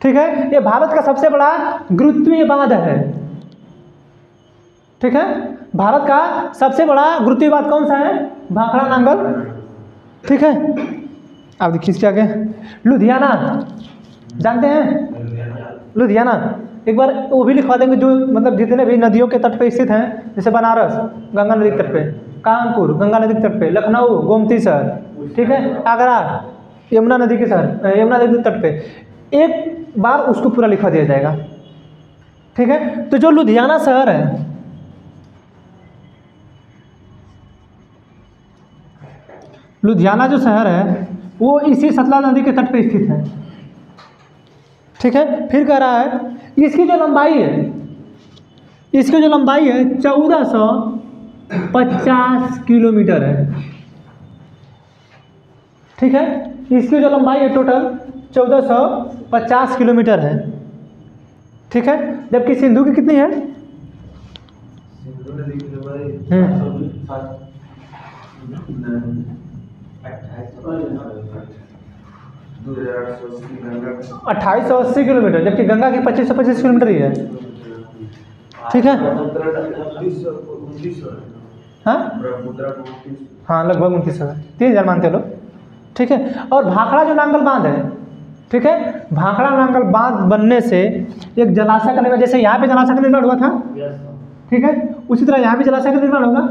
S1: ठीक है, ये भारत का सबसे बड़ा गुरुत्वीय बांध है। ठीक है, भारत का सबसे बड़ा गुरुत्वीय बांध कौन सा है? भाखड़ा नांगल। ठीक है, अब देखिए इसके आगे लुधियाना, जानते हैं लुधियाना? एक बार वो भी लिखवा देंगे, जो मतलब जितने भी नदियों के तट पे स्थित हैं, जैसे बनारस गंगा नदी के तट पे, कानपुर गंगा नदी के तट पे, लखनऊ गोमती शहर, ठीक है, आगरा यमुना नदी के शहर, यमुना नदी के तट पे, एक बार उसको पूरा लिखवा दिया जाएगा। ठीक है, तो जो लुधियाना शहर है, लुधियाना जो शहर है वो इसी सतलज नदी के तट पे स्थित है। ठीक है, फिर कह रहा है इसकी जो लंबाई है, इसकी जो लंबाई है 1450 किलोमीटर है। ठीक है, इसकी जो लंबाई है टोटल 1450 किलोमीटर है। ठीक है, जबकि सिंधु की कितनी है?
S2: सिंधु नदी की लंबाई
S1: 2880 किलोमीटर, जबकि गंगा की 2525 किलोमीटर ही है। ठीक है, हाँ लगभग 2900 है, 3000 मानते लोग। ठीक है, और भाखड़ा जो नांगल बांध है, ठीक है, भाखड़ा नांगल बांध बनने से एक जलाशय का निर्माण, जैसे यहाँ पे जलाशय का निर्माण हुआ था, ठीक है, उसी तरह यहाँ भी जलाशय का निर्माण होगा।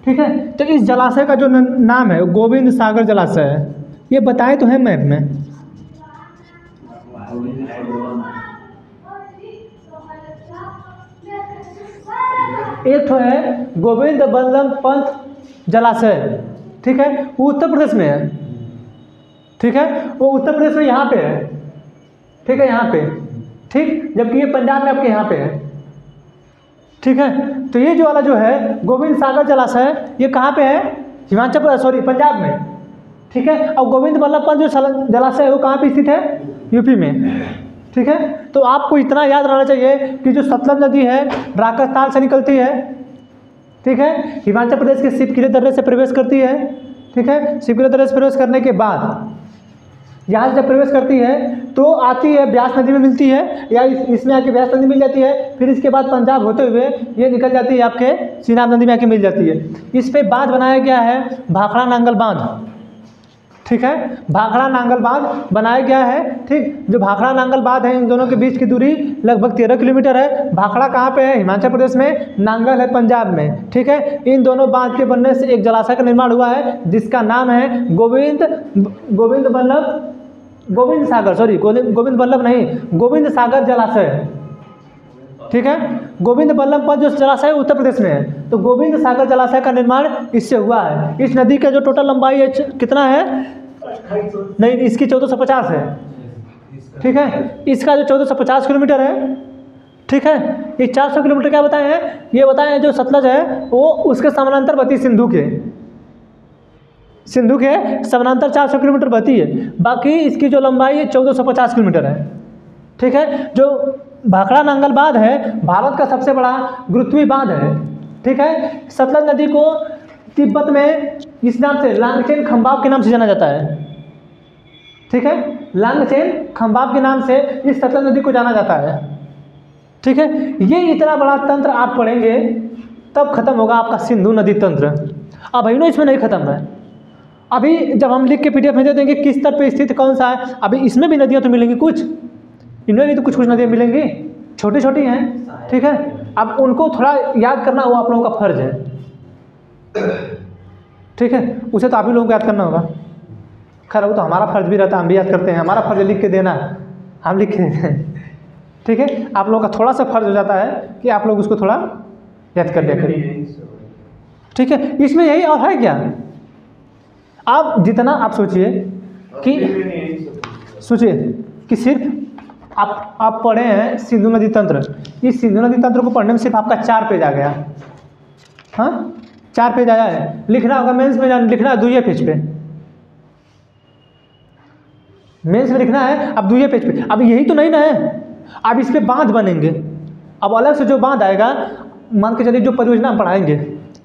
S1: ठीक है, तो इस जलाशय का जो नाम है गोविंद सागर जलाशय है। ये बताए तो है मैप में। एक तो है गोविंद बल्लभ पंत जलाशय, ठीक है, वो उत्तर प्रदेश में है। ठीक है, वो उत्तर प्रदेश में यहाँ पे है। ठीक है, यहाँ पे, ठीक, जबकि ये पंजाब में आपके यहाँ पे है। ठीक है, तो ये जो वाला जो है गोविंद सागर जलाशय, ये कहाँ पे है? हिमाचल प्रदेश, सॉरी पंजाब में। ठीक है, और गोविंद बल्लभ पंत जो जलाशय है वो कहाँ पे स्थित है? यूपी में। ठीक है, तो आपको इतना याद रहना चाहिए कि जो सतलज नदी है राजस्थान से निकलती है, ठीक है, हिमाचल प्रदेश के शिवकिले दर्रे से प्रवेश करती है। ठीक है, शिवकिले दर्रे से प्रवेश करने के बाद यहाँ से जब प्रवेश करती है तो आती है ब्यास नदी में मिलती है, या इसमें आके ब्यास नदी मिल जाती है, फिर इसके बाद पंजाब होते हुए ये निकल जाती है आपके चिनाब नदी में आके मिल जाती है। इस पे बांध बनाया गया है भाखड़ा नांगल बांध। ठीक है, भाखड़ा नांगल बांध बनाया गया है। ठीक, जो भाखड़ा नांगल बांध है इन दोनों के बीच की दूरी लगभग 13 किलोमीटर है। भाखड़ा कहाँ पे है? हिमाचल प्रदेश में, नांगल है पंजाब में। ठीक है, इन दोनों बांध के बनने से एक जलाशय का निर्माण हुआ है जिसका नाम है गोविंद सागर जलाशय। ठीक है, गोविंद बल्लभ पंत जो जलाशय है उत्तर प्रदेश में है, तो गोविंद सागर जलाशय का निर्माण इससे हुआ है। इस नदी का जो टोटल लंबाई है कितना है? नहीं, इसकी 1450 है। ठीक है, इसका जो 1450 किलोमीटर है। ठीक है, ये 400 किलोमीटर क्या बताए हैं? ये बताए हैं जो सतलज है वो उसके समानांतर बहती सिंधु के समानांतर 400 किलोमीटर बहती है। बाकी इसकी जो लंबाई है 1450 किलोमीटर है। ठीक है, जो भाखड़ा नांगल बांध है भारत का सबसे बड़ा गुरुत्वीय बांध है। ठीक है, सतलज नदी को तिब्बत में इस नाम से लांगचेन खंबाब के नाम से जाना जाता है। ठीक है, लांगचेन खंबाब के नाम से इस सतलज नदी को जाना जाता है। ठीक है, ये इतना बड़ा तंत्र आप पढ़ेंगे तब खत्म होगा आपका सिंधु नदी तंत्र। अब इन्हों इसमें नहीं खत्म है। अभी जब हम लिख के PDF में दे देंगे किस तट पे स्थित कौन सा है, अभी इसमें भी नदियाँ तो मिलेंगी, कुछ इनमें भी तो कुछ नदियाँ मिलेंगी, छोटी छोटी हैं। ठीक है, अब उनको थोड़ा याद करना वो आप लोगों का फर्ज है। ठीक है, उसे तो आप ही लोगों को याद करना होगा। खैर वो तो हमारा फर्ज भी रहता है, हम भी याद करते हैं, हमारा फर्ज लिख के देना है, हम लिख के देते हैं। ठीक है, आप लोगों का थोड़ा सा फर्ज हो जाता है कि आप लोग उसको थोड़ा याद कर लिया करिए। ठीक है, इसमें यही और है क्या? आप जितना आप सोचिए कि सिर्फ आप पढ़े हैं सिंधु नदी तंत्र, इस सिंधु नदी तंत्र को पढ़ने में सिर्फ आपका 4 पेज आ गया। हाँ, 4 पेज आया है। लिखना होगा मेंस में, लिखना है 2 पेज पे, मेंस में लिखना है अब 2 पेज पे। अब यही तो नहीं ना है, अब इस पे बांध बनेंगे। अब अलग से जो बांध आएगा, मान के चलिए जो परियोजना हम पढ़ाएंगे,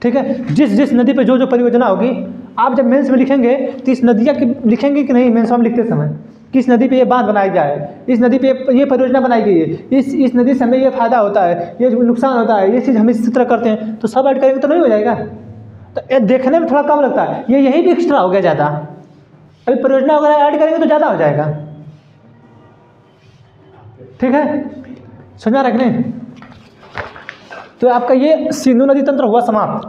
S1: ठीक है, जिस नदी पे जो परियोजना होगी, आप जब मेंस में लिखेंगे तो इस नदियाँ की लिखेंगे कि नहीं मेंस में लिखते समय किस नदी पे ये बांध बनाई जाए, इस नदी पे ये परियोजना बनाई गई है, इस नदी से हमें ये फ़ायदा होता है, ये नुकसान होता है, ये चीज़ हम इस तरह करते हैं, तो सब ऐड करेंगे तो नहीं हो जाएगा। तो ये देखने में थोड़ा कम लगता है, ये यही भी एक्स्ट्रा हो गया ज़्यादा। अभी परियोजना वगैरह ऐड करेंगे तो ज़्यादा हो जाएगा। ठीक है, समझा रखने। तो आपका ये सिंधु नदी तंत्र हुआ समाप्त।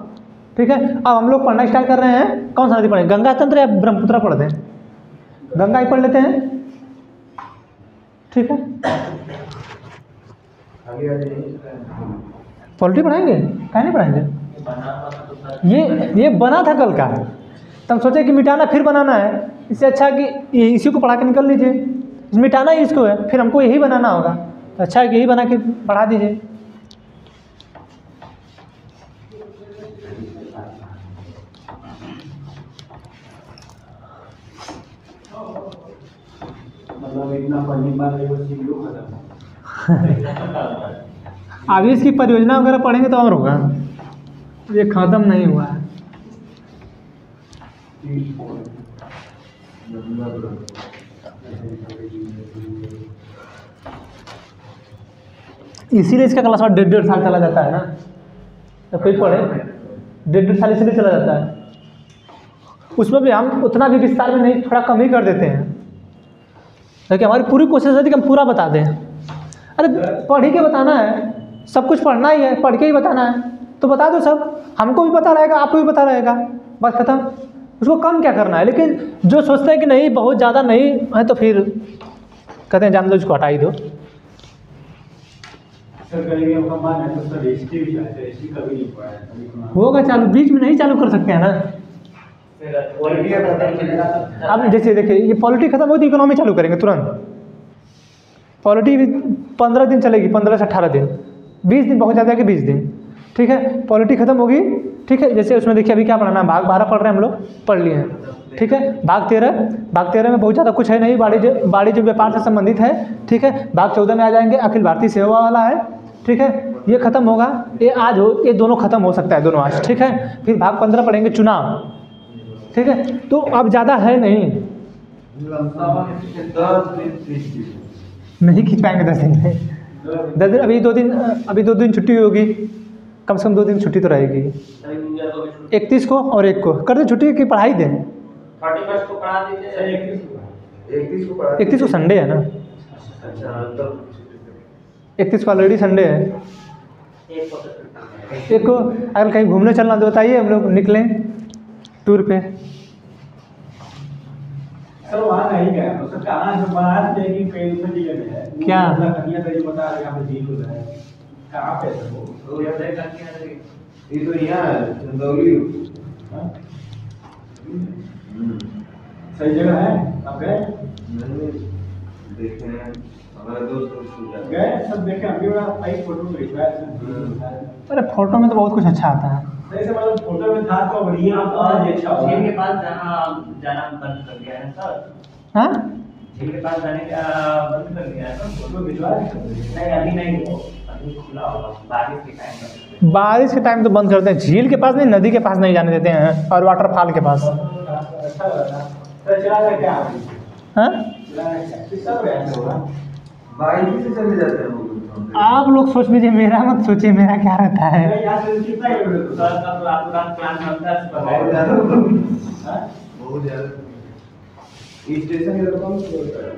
S1: ठीक है, अब हम लोग पढ़ना स्टार्ट कर रहे हैं। कौन सा नदी पढ़ें, गंगा तंत्र या ब्रह्मपुत्र पढ़ दें? गंगा ही पढ़ लेते हैं। ठीक है, पॉलिटी पढ़ाएंगे, क्या नहीं पढ़ाएंगे? ये बना था कल का, तो हम सोचे कि मिटाना फिर बनाना है, इससे अच्छा कि इसी को पढ़ा के निकल लीजिए। मिटाना ही इसको है, फिर हमको यही बनाना होगा, तो अच्छा है कि यही बना के पढ़ा दीजिए।
S4: मतलब इतना पढ़ने के बाद वो चीज़ लोग खत्म।
S1: अभी इसकी परियोजना वगैरह पढ़ेंगे तो और होगा, ये ख़त्म नहीं हुआ है। इसीलिए इसका क्लास 1.5 साल चला जाता है ना, तो कोई पढ़े 1.5 साल इसीलिए चला जाता है। उसमें भी हम उतना भी विस्तार में नहीं, थोड़ा कम ही कर देते हैं, ताकि हमारी पूरी कोशिश रहती है कि हम पूरा बता दें। अरे पढ़ ही के बताना है, सब कुछ पढ़ना ही है, पढ़ के ही बताना है, तो बता दो सब, हमको भी पता रहेगा, आपको भी पता रहेगा, बस खत्म। उसको कम क्या करना है। लेकिन जो सोचते हैं कि नहीं बहुत ज़्यादा नहीं है, तो फिर कहते हैं जान दो, इसको हटा ही दो। होगा चालू, बीच में नहीं चालू कर सकते हैं ना। अब जैसे देखिए, ये पॉलिटी खत्म होती, इकोनॉमी चालू करेंगे तुरंत। पॉलिटी 15 दिन चलेगी, 15 से 18 दिन, 20 दिन बहुत ज़्यादा है कि 20 दिन। ठीक है, पॉलिटी खत्म होगी। ठीक है, जैसे उसमें देखिए अभी क्या पढ़ाना है, भाग 12 पढ़ रहे हैं हम लोग, पढ़ लिए हैं। ठीक है, भाग 13 में बहुत ज़्यादा कुछ है नहीं, वाणिज्य व्यापार से संबंधित है। ठीक है, भाग 14 में आ जाएंगे, अखिल भारतीय सेवा वाला है। ठीक है, ये खत्म होगा, ये दोनों खत्म हो सकता है, दोनों आज। ठीक है, फिर भाग 15 पढ़ेंगे चुनाव। ठीक है, तो अब ज़्यादा है नहीं खींच पाएंगे 10 दिन में। 10 दिन, अभी 2 दिन छुट्टी होगी, कम से कम 2 दिन छुट्टी तो रहेगी। 31 को और 1 को कर दें छुट्टी की, पढ़ाई दें।
S3: 31 को पढ़ा दीजिए,
S1: 31 को संडे है ना, 31 को ऑलरेडी संडे है। 1 को अगर कहीं घूमने चलना तो बताइए, हम लोग निकलें टूर पे।
S4: सर वहाँ नहीं गया, तो सर कहाँ से बनारस में कि कहीं दूसरी जगह है?
S1: क्या?
S4: कन्या तो ये बता रहे हैं, यहाँ पे झील हो रहा है, कहाँ पे है सर वो?
S2: ये तो यहाँ है, चंदौली।
S4: हाँ? सही जगह है, आप गए?
S2: नहीं देखे हैं, हमारे दोस्त
S4: गए सब देखे, अभी बड़ा सही फोटो भेजवाया।
S1: अरे फोटो में तो बहुत कुछ अच्छा आता है।
S4: सही से मतलब फोटो में था तो बढ़िया, और अच्छा हुआ।
S3: झील के पास जाना बंद कर दिया है सर।
S1: हाँ,
S3: झील के पास जाने का बंद कर दिया है सर।
S4: फोटो भिजवाया
S3: नहीं अभी नहीं, वो अभी खुला होगा, बारिश के टाइम पर।
S1: बारिश के टाइम तो बंद करते हैं, झील के पास नहीं, नदी के पास नहीं जाने देते हैं, और वाटरफॉल के पास।
S4: अच्छा लगा सर, चला गया क्या?
S1: हाँ,
S4: चला गया कितना प्रयास होगा?
S2: बाइक से चले जाते हैं वो।
S1: आप लोग सोच लीजिए, मेरा मत सोचिए, मेरा क्या रहता है।
S4: यहाँ से कितना किलोमीटर?
S3: सर का तो रात प्लान बनता है
S2: बहुत ज़्यादा,
S4: हाँ?
S2: बहुत ज़्यादा। स्टेशन के तो कम होता है,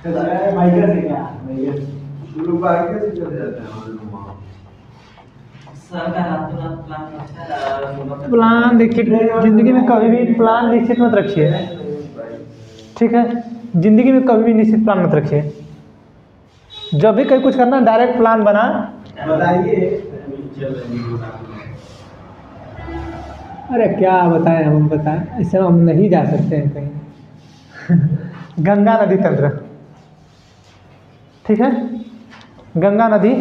S4: चला गया बाइकर से क्या? बाइकर
S2: लोग बाइक से चले जाते हैं हम लोग वहाँ।
S3: सर का रात प्लान बनता है।
S1: प्लान देखिए, जिंदगी में कभी भी प्लान निश्चित मत रखिए। ठीक है, जिंदगी में कभी भी निश्चित प्लान मत रखिए। जब भी कहीं कुछ करना, डायरेक्ट प्लान बना।
S4: बताइए।
S1: अरे क्या बताएं, हम बताएं, ऐसे हम नहीं जा सकते हैं कहीं। गंगा नदी तंत्र। ठीक है, गंगा नदी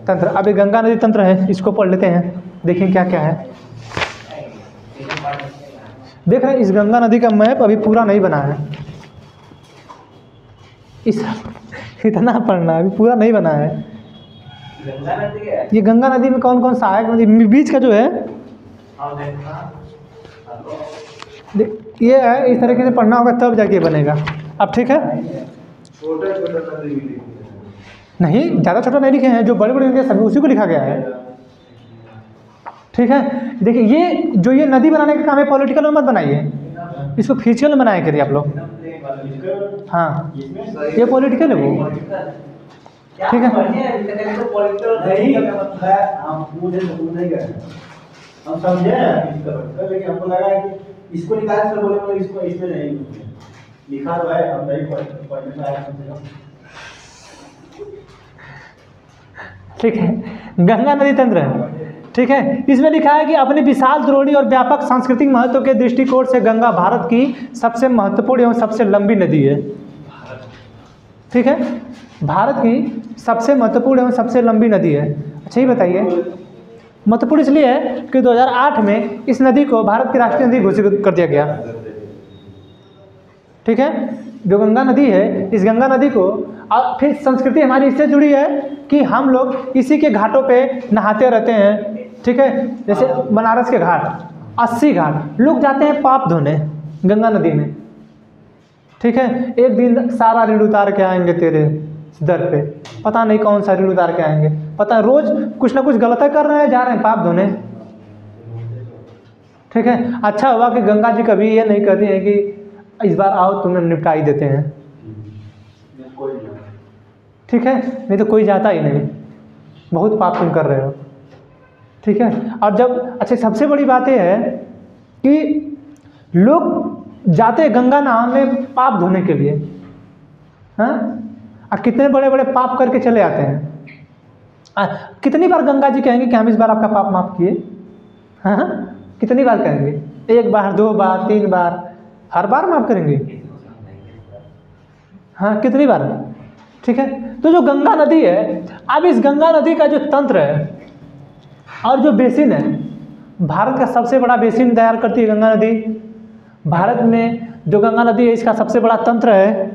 S1: तंत्र। अभी गंगा नदी तंत्र है, इसको पढ़ लेते हैं, देखें क्या क्या है। देख रहे हैं, इस गंगा नदी का मैप अभी पूरा नहीं बना है, इतना पढ़ना अभी पूरा नहीं बना है।
S3: गंगा नदी है।
S1: ये गंगा नदी में कौन कौन सहायक नदी, बीच का जो है, ये है, इस तरीके से पढ़ना होगा तब जाके बनेगा। अब ठीक है,
S2: छोटा छोटा नदी भी लिखते हैं।
S1: नहीं ज़्यादा छोटा नहीं लिखे हैं, जो बड़े बड़े लिखे हैं सभी उसी को लिखा गया है। ठीक है, देखिए ये जो ये नदी बनाने का काम है पॉलिटिकल में मत बनाइए, इसको फिजिकल में बनाया करिए आप लोग। हाँ ये पॉलिटिकल है वो। ठीक है,
S4: नहीं हम मुझे नहीं कर हम समझे लेकिन हमको लगा कि इसको निकाल से बोले मतलब इसको इसमें नहीं लिखा तो है, हम नहीं पढ़ने में आया समझे।
S1: ठीक है, गंगा नदी तंत्र है। ठीक है, इसमें लिखा है कि अपने विशाल द्रोणी और व्यापक सांस्कृतिक महत्व के दृष्टिकोण से गंगा भारत की सबसे महत्वपूर्ण एवं सबसे लंबी नदी है। ठीक है, भारत की सबसे महत्वपूर्ण एवं सबसे लंबी नदी है। अच्छा ये बताइए, महत्वपूर्ण इसलिए है कि 2008 में इस नदी को भारत की राष्ट्रीय नदी घोषित कर दिया गया। ठीक है, जो गंगा नदी है, इस गंगा नदी को, और फिर संस्कृति हमारी इससे जुड़ी है कि हम लोग इसी के घाटों पे नहाते रहते हैं। ठीक है, जैसे बनारस के घाट, 80 घाट लोग जाते हैं पाप धोने गंगा नदी में। ठीक है, एक दिन सारा ऋण उतार के आएंगे तेरे दर पे, पता नहीं कौन सा ऋण उतार के आएंगे, पता रोज कुछ ना कुछ गलत कर रहे हैं, जा रहे हैं पाप धोने। ठीक है, अच्छा हुआ कि गंगा जी कभी ये नहीं कहती हैं कि इस बार आओ तुम्हें निपटाई देते हैं। ठीक है, नहीं तो कोई जाता ही नहीं, बहुत पाप तुम कर रहे हो। ठीक है, और जब अच्छा सबसे बड़ी बात यह है कि लोग जाते हैं गंगा नहाने पाप धोने के लिए, हाँ, और कितने बड़े बड़े पाप करके चले आते हैं। कितनी बार गंगा जी कहेंगे कि हम इस बार आपका पाप माफ किए? हाँ, कितनी बार कहेंगे? 1 बार, 2 बार, 3 बार, हर बार माफ करेंगे? हाँ, कितनी बार? ठीक है, तो जो गंगा नदी है, अब इस गंगा नदी का जो तंत्र है और जो बेसिन है, भारत का सबसे बड़ा बेसिन तैयार करती है गंगा नदी। भारत में जो गंगा नदी है इसका सबसे बड़ा तंत्र है।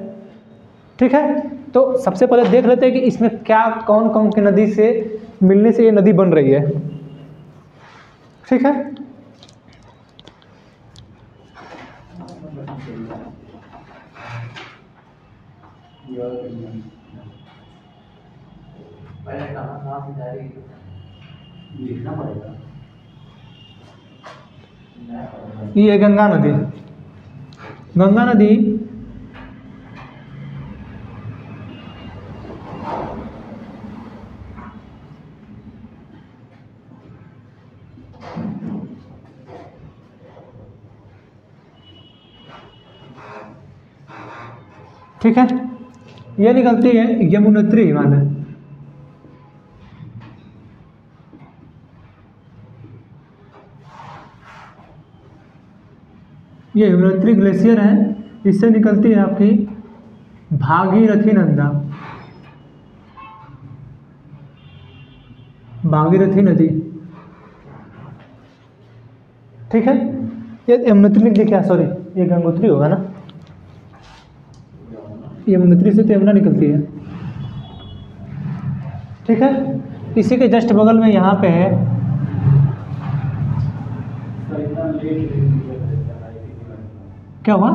S1: ठीक है, तो सबसे पहले देख लेते हैं कि इसमें क्या कौन कौन की नदी से मिलने से ये नदी बन रही है। ठीक है,
S4: लिखना पड़ेगा।
S1: ये है गंगा नदी। गंगा नदी ठीक है, ये निकलती है यमुनोत्री हिमालय। ये यमुनोत्री ग्लेशियर है, इससे निकलती है आपकी भागीरथी नंदा, भागीरथी नदी। ठीक है, ये यमुनोत्री लिख दिया, सॉरी ये गंगोत्री होगा ना, यमुनोत्री से तो यमुना निकलती है। ठीक है, इसी के जस्ट बगल में यहाँ पे है क्या हुआ?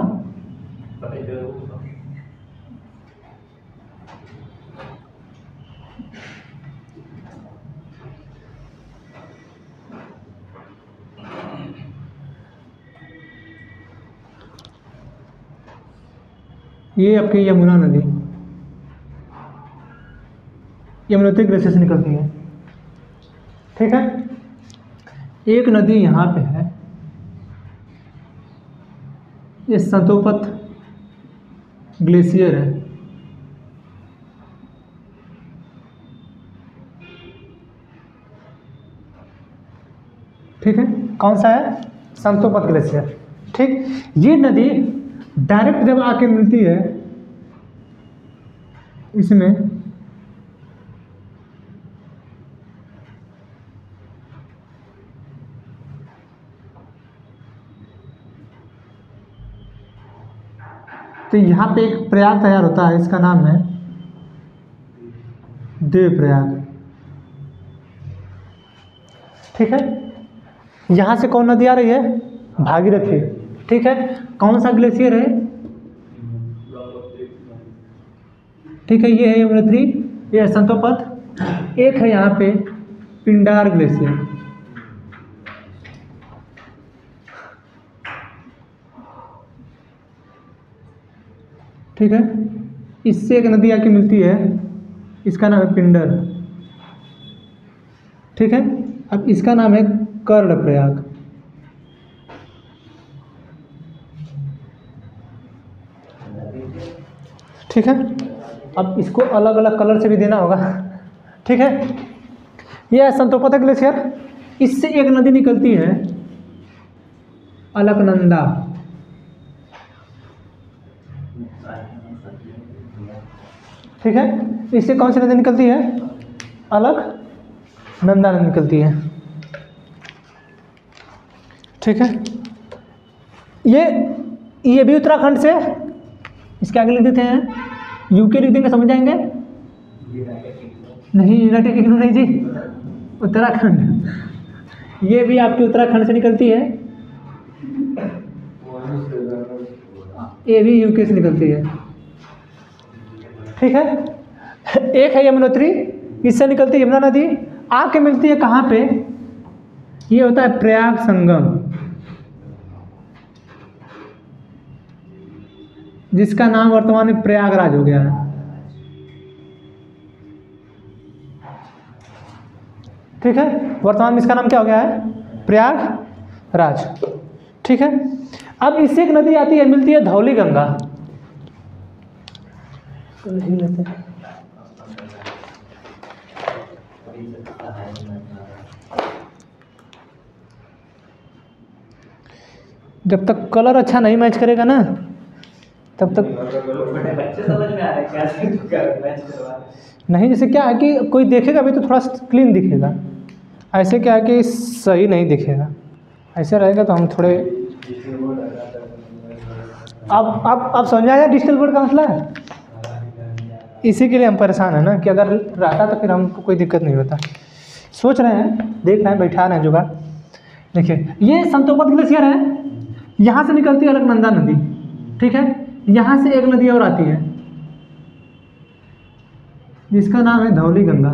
S1: ये आपकी यमुना नदी यमुनोत्री ग्लेशियर से निकलती है। ठीक है, एक नदी यहाँ पे है, ये संतोपत ग्लेशियर है। ठीक है, कौन सा है? संतोपत ग्लेशियर। ठीक, ये नदी डायरेक्ट जब आके मिलती है इसमें, तो यहाँ पे एक प्रयाग तैयार होता है, इसका नाम है देवप्रयाग। ठीक है, यहाँ से कौन नदी आ रही है? भागीरथी। ठीक है, कौन सा ग्लेशियर है? ठीक है, ये है यमुनोत्री, ये है संतोपथ। एक है यहाँ पे पिंडार ग्लेशियर। ठीक है, इससे एक नदी आके मिलती है, इसका नाम है पिंडर। ठीक है, अब इसका नाम है कर्णप्रयाग। ठीक है, अब इसको अलग अलग कलर से भी देना होगा। ठीक है, यह है संतोपथ ग्लेशियर। इससे एक नदी निकलती है अलकनंदा। ठीक है, इससे कौन सी नदी निकलती है? अलकनंदा नदी निकलती है। ठीक है, ये भी उत्तराखंड से। इसके आगे लिख देते हैं, यूके लिख देंगे, समझ जाएंगे। नहीं, यूनाइटेड किंगडम नहीं जी, उत्तराखंड। ये भी आपकी उत्तराखंड से निकलती है, ये भी यूके से निकलती है। ठीक है, एक है यमुनोत्री, इससे निकलती है यमुना नदी, आके मिलती है कहाँ पे? ये होता है प्रयाग संगम, जिसका नाम वर्तमान में प्रयागराज हो गया है। ठीक है, वर्तमान में इसका नाम क्या हो गया है? प्रयागराज। ठीक है, अब इससे एक नदी आती है, मिलती है धौली गंगा। जब तक कलर अच्छा नहीं मैच करेगा ना, तब तक
S3: बच्चे समझ में आ रहे क्या मैच करवा।
S1: नहीं। जैसे क्या है कि कोई देखेगा भी तो थोड़ा क्लीन दिखेगा, ऐसे क्या है कि सही नहीं दिखेगा। ऐसे रहेगा तो हम थोड़े अब समझ आया डिजिटल बोर्ड का मसला है। इसी के लिए हम परेशान हैं ना, कि अगर रहता तो फिर हमको कोई दिक्कत नहीं होता। सोच रहे हैं, देख रहे हैं, बैठा रहे हैं जुगाड़। देखिए, ये संतोपथ ग्लेशियर है, यहाँ से निकलती है अलकनंदा नदी। ठीक है, यहाँ से एक नदी और आती है, जिसका नाम है धौली गंगा।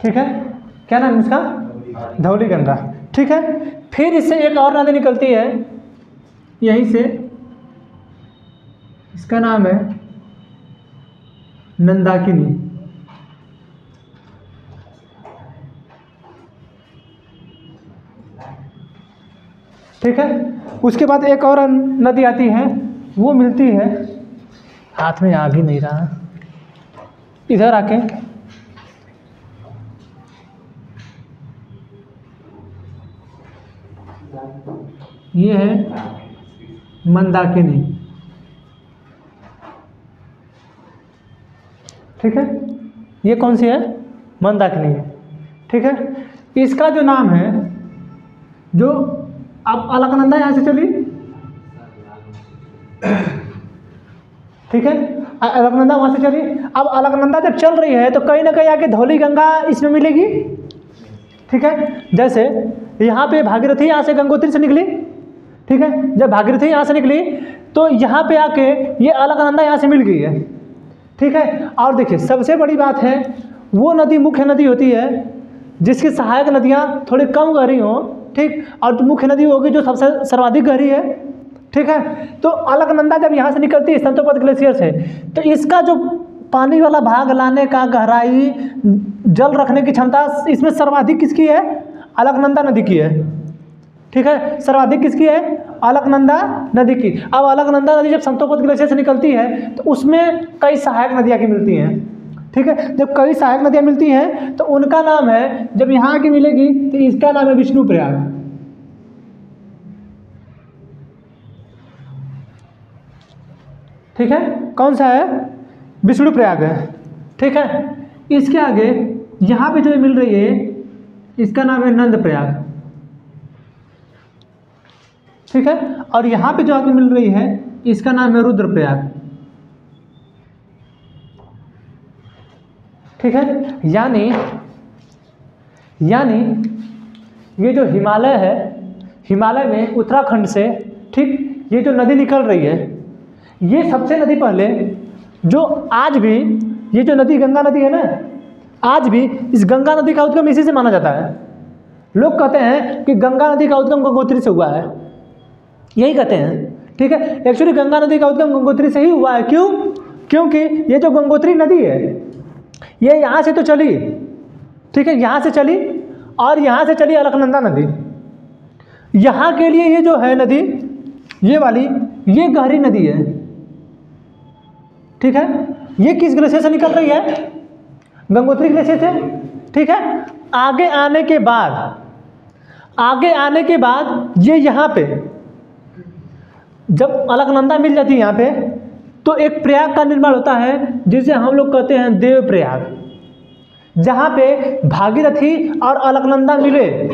S1: ठीक है, क्या नाम है इसका? धौली गंगा। ठीक है, फिर इससे एक और नदी निकलती है यहीं से, इसका नाम है नंदाकिनी। ठीक है, उसके बाद एक और नदी आती है, वो मिलती है, हाथ में आ भी नहीं रहा, इधर आके ये है मंदाकिनी। ठीक है, ये कौन सी है? मंदाकिनी है। ठीक है, इसका जो नाम है, जो अब अलकनंदा यहाँ से चली, ठीक है, अलकनंदा वहाँ से चली। अब अलकनंदा जब चल रही है तो कहीं ना कहीं आके धौली गंगा इसमें मिलेगी। ठीक है, जैसे यहाँ पे भागीरथी यहाँ से गंगोत्री से निकली। ठीक है, जब भागीरथी यहाँ से निकली तो यहाँ पे आके ये अलकनंदा यहाँ से मिल गई है। ठीक है, और देखिए सबसे बड़ी बात है, वो नदी मुख्य नदी होती है जिसकी सहायक नदियाँ थोड़ी कम गहरी हों। ठीक, और मुख्य नदी होगी जो सबसे सर्वाधिक गहरी है। ठीक है, तो अलकनंदा जब यहाँ से निकलती है संतोपथ ग्लेशियर से, तो इसका जो पानी वाला भाग लाने का, गहराई, जल रखने की क्षमता इसमें सर्वाधिक किसकी है? अलकनंदा नदी की है। ठीक है, सर्वाधिक किसकी है? अलकनंदा नदी की। अब अलकनंदा नदी जब संतोपथ ग्लेशियर से निकलती है तो उसमें कई सहायक नदियाँ की मिलती हैं। ठीक है, जब कई सहायक नदियाँ मिलती हैं तो उनका नाम है, जब यहाँ की मिलेगी तो इसका नाम है विष्णुप्रयाग। ठीक है, कौन सा है? विष्णुप्रयाग है। ठीक है, इसके आगे यहाँ पे जो मिल रही है इसका नाम है नंदप्रयाग। ठीक है, और यहाँ पे जो आगे मिल रही है इसका नाम है रुद्रप्रयाग। ठीक है। यानी ये जो हिमालय है, हिमालय में उत्तराखंड से, ठीक, ये जो नदी निकल रही है, ये सबसे नदी पहले जो आज भी ये जो नदी गंगा नदी है ना, आज भी इस गंगा नदी का उद्गम इसी से माना जाता है। लोग कहते हैं कि गंगा नदी का उद्गम गंगोत्री से हुआ है, यही कहते हैं, ठीक है। एक्चुअली गंगा नदी का उद्गम गंगोत्री से ही हुआ है। क्यों? क्योंकि ये जो गंगोत्री नदी है ये यहाँ से तो चली, ठीक है, यहाँ से चली और यहाँ से चली अलकनंदा नदी। यहाँ के लिए ये जो है नदी, ये वाली, ये गहरी नदी है, ठीक है। ये किस ग्लेशियर से निकल रही है? गंगोत्री ग्लेशियर से, ठीक है। आगे आने के बाद ये यहाँ पे जब अलकनंदा मिल जाती है यहाँ पे, तो एक प्रयाग का निर्माण होता है जिसे हम लोग कहते हैं देव प्रयाग, जहाँ पे भागीरथी और अलकनंदा मिले।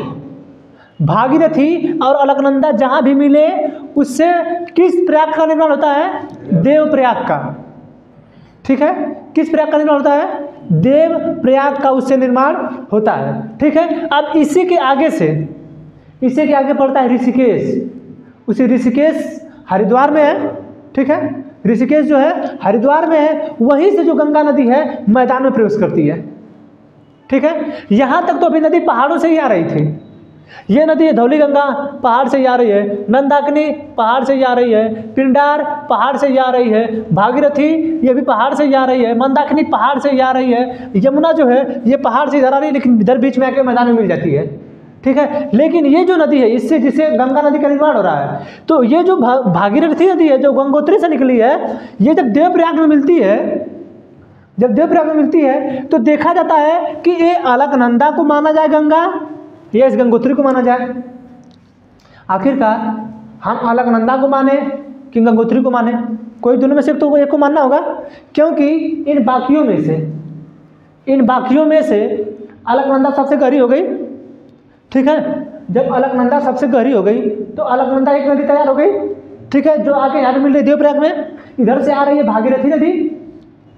S1: भागीरथी और अलकनंदा जहाँ भी मिले उससे किस प्रयाग का निर्माण होता है? देव प्रयाग का, ठीक है। किस प्रयाग का निर्माण होता है? देव प्रयाग का उससे निर्माण होता है, ठीक है। अब इसी के आगे पड़ता है ऋषिकेश। उसी ऋषिकेश हरिद्वार में है, ठीक है। ऋषिकेश जो है हरिद्वार में है, वहीं से जो गंगा नदी है मैदान में प्रवेश करती है, ठीक है। यहाँ तक तो अभी नदी पहाड़ों से ही आ रही थी। ये नदी धौली गंगा पहाड़ से ही आ रही है, नंदाकिनी पहाड़ से ही आ रही है, पिंडार पहाड़ से ही आ रही है, भागीरथी ये भी पहाड़ से ही आ रही है, मंदाकिनी पहाड़ से ही आ रही है, यमुना जो है ये पहाड़ से इधर आ रही है, लेकिन इधर बीच में आके मैदान में मिल जाती है, ठीक है। लेकिन ये जो नदी है इससे जिसे गंगा नदी का निर्माण हो रहा है, तो ये जो भागीरथी नदी है जो गंगोत्री से निकली है, ये जब देवप्रयाग में मिलती है, तो देखा जाता है कि ये अलकनंदा को माना जाए गंगा या इस गंगोत्री को माना जाए। आखिरकार हम अलकनंदा को माने कि गंगोत्री को माने? कोई दोनों में से तो एक को मानना होगा, क्योंकि इन बाकियों में से अलकनंदा सबसे गहरी हो गई, ठीक है। जब अलकनंदा सबसे गहरी हो गई तो अलकनंदा एक नदी तैयार हो गई, ठीक है, जो आके यहाँ पे मिल रही है देवप्रयाग में। इधर से आ रही है भागीरथी नदी,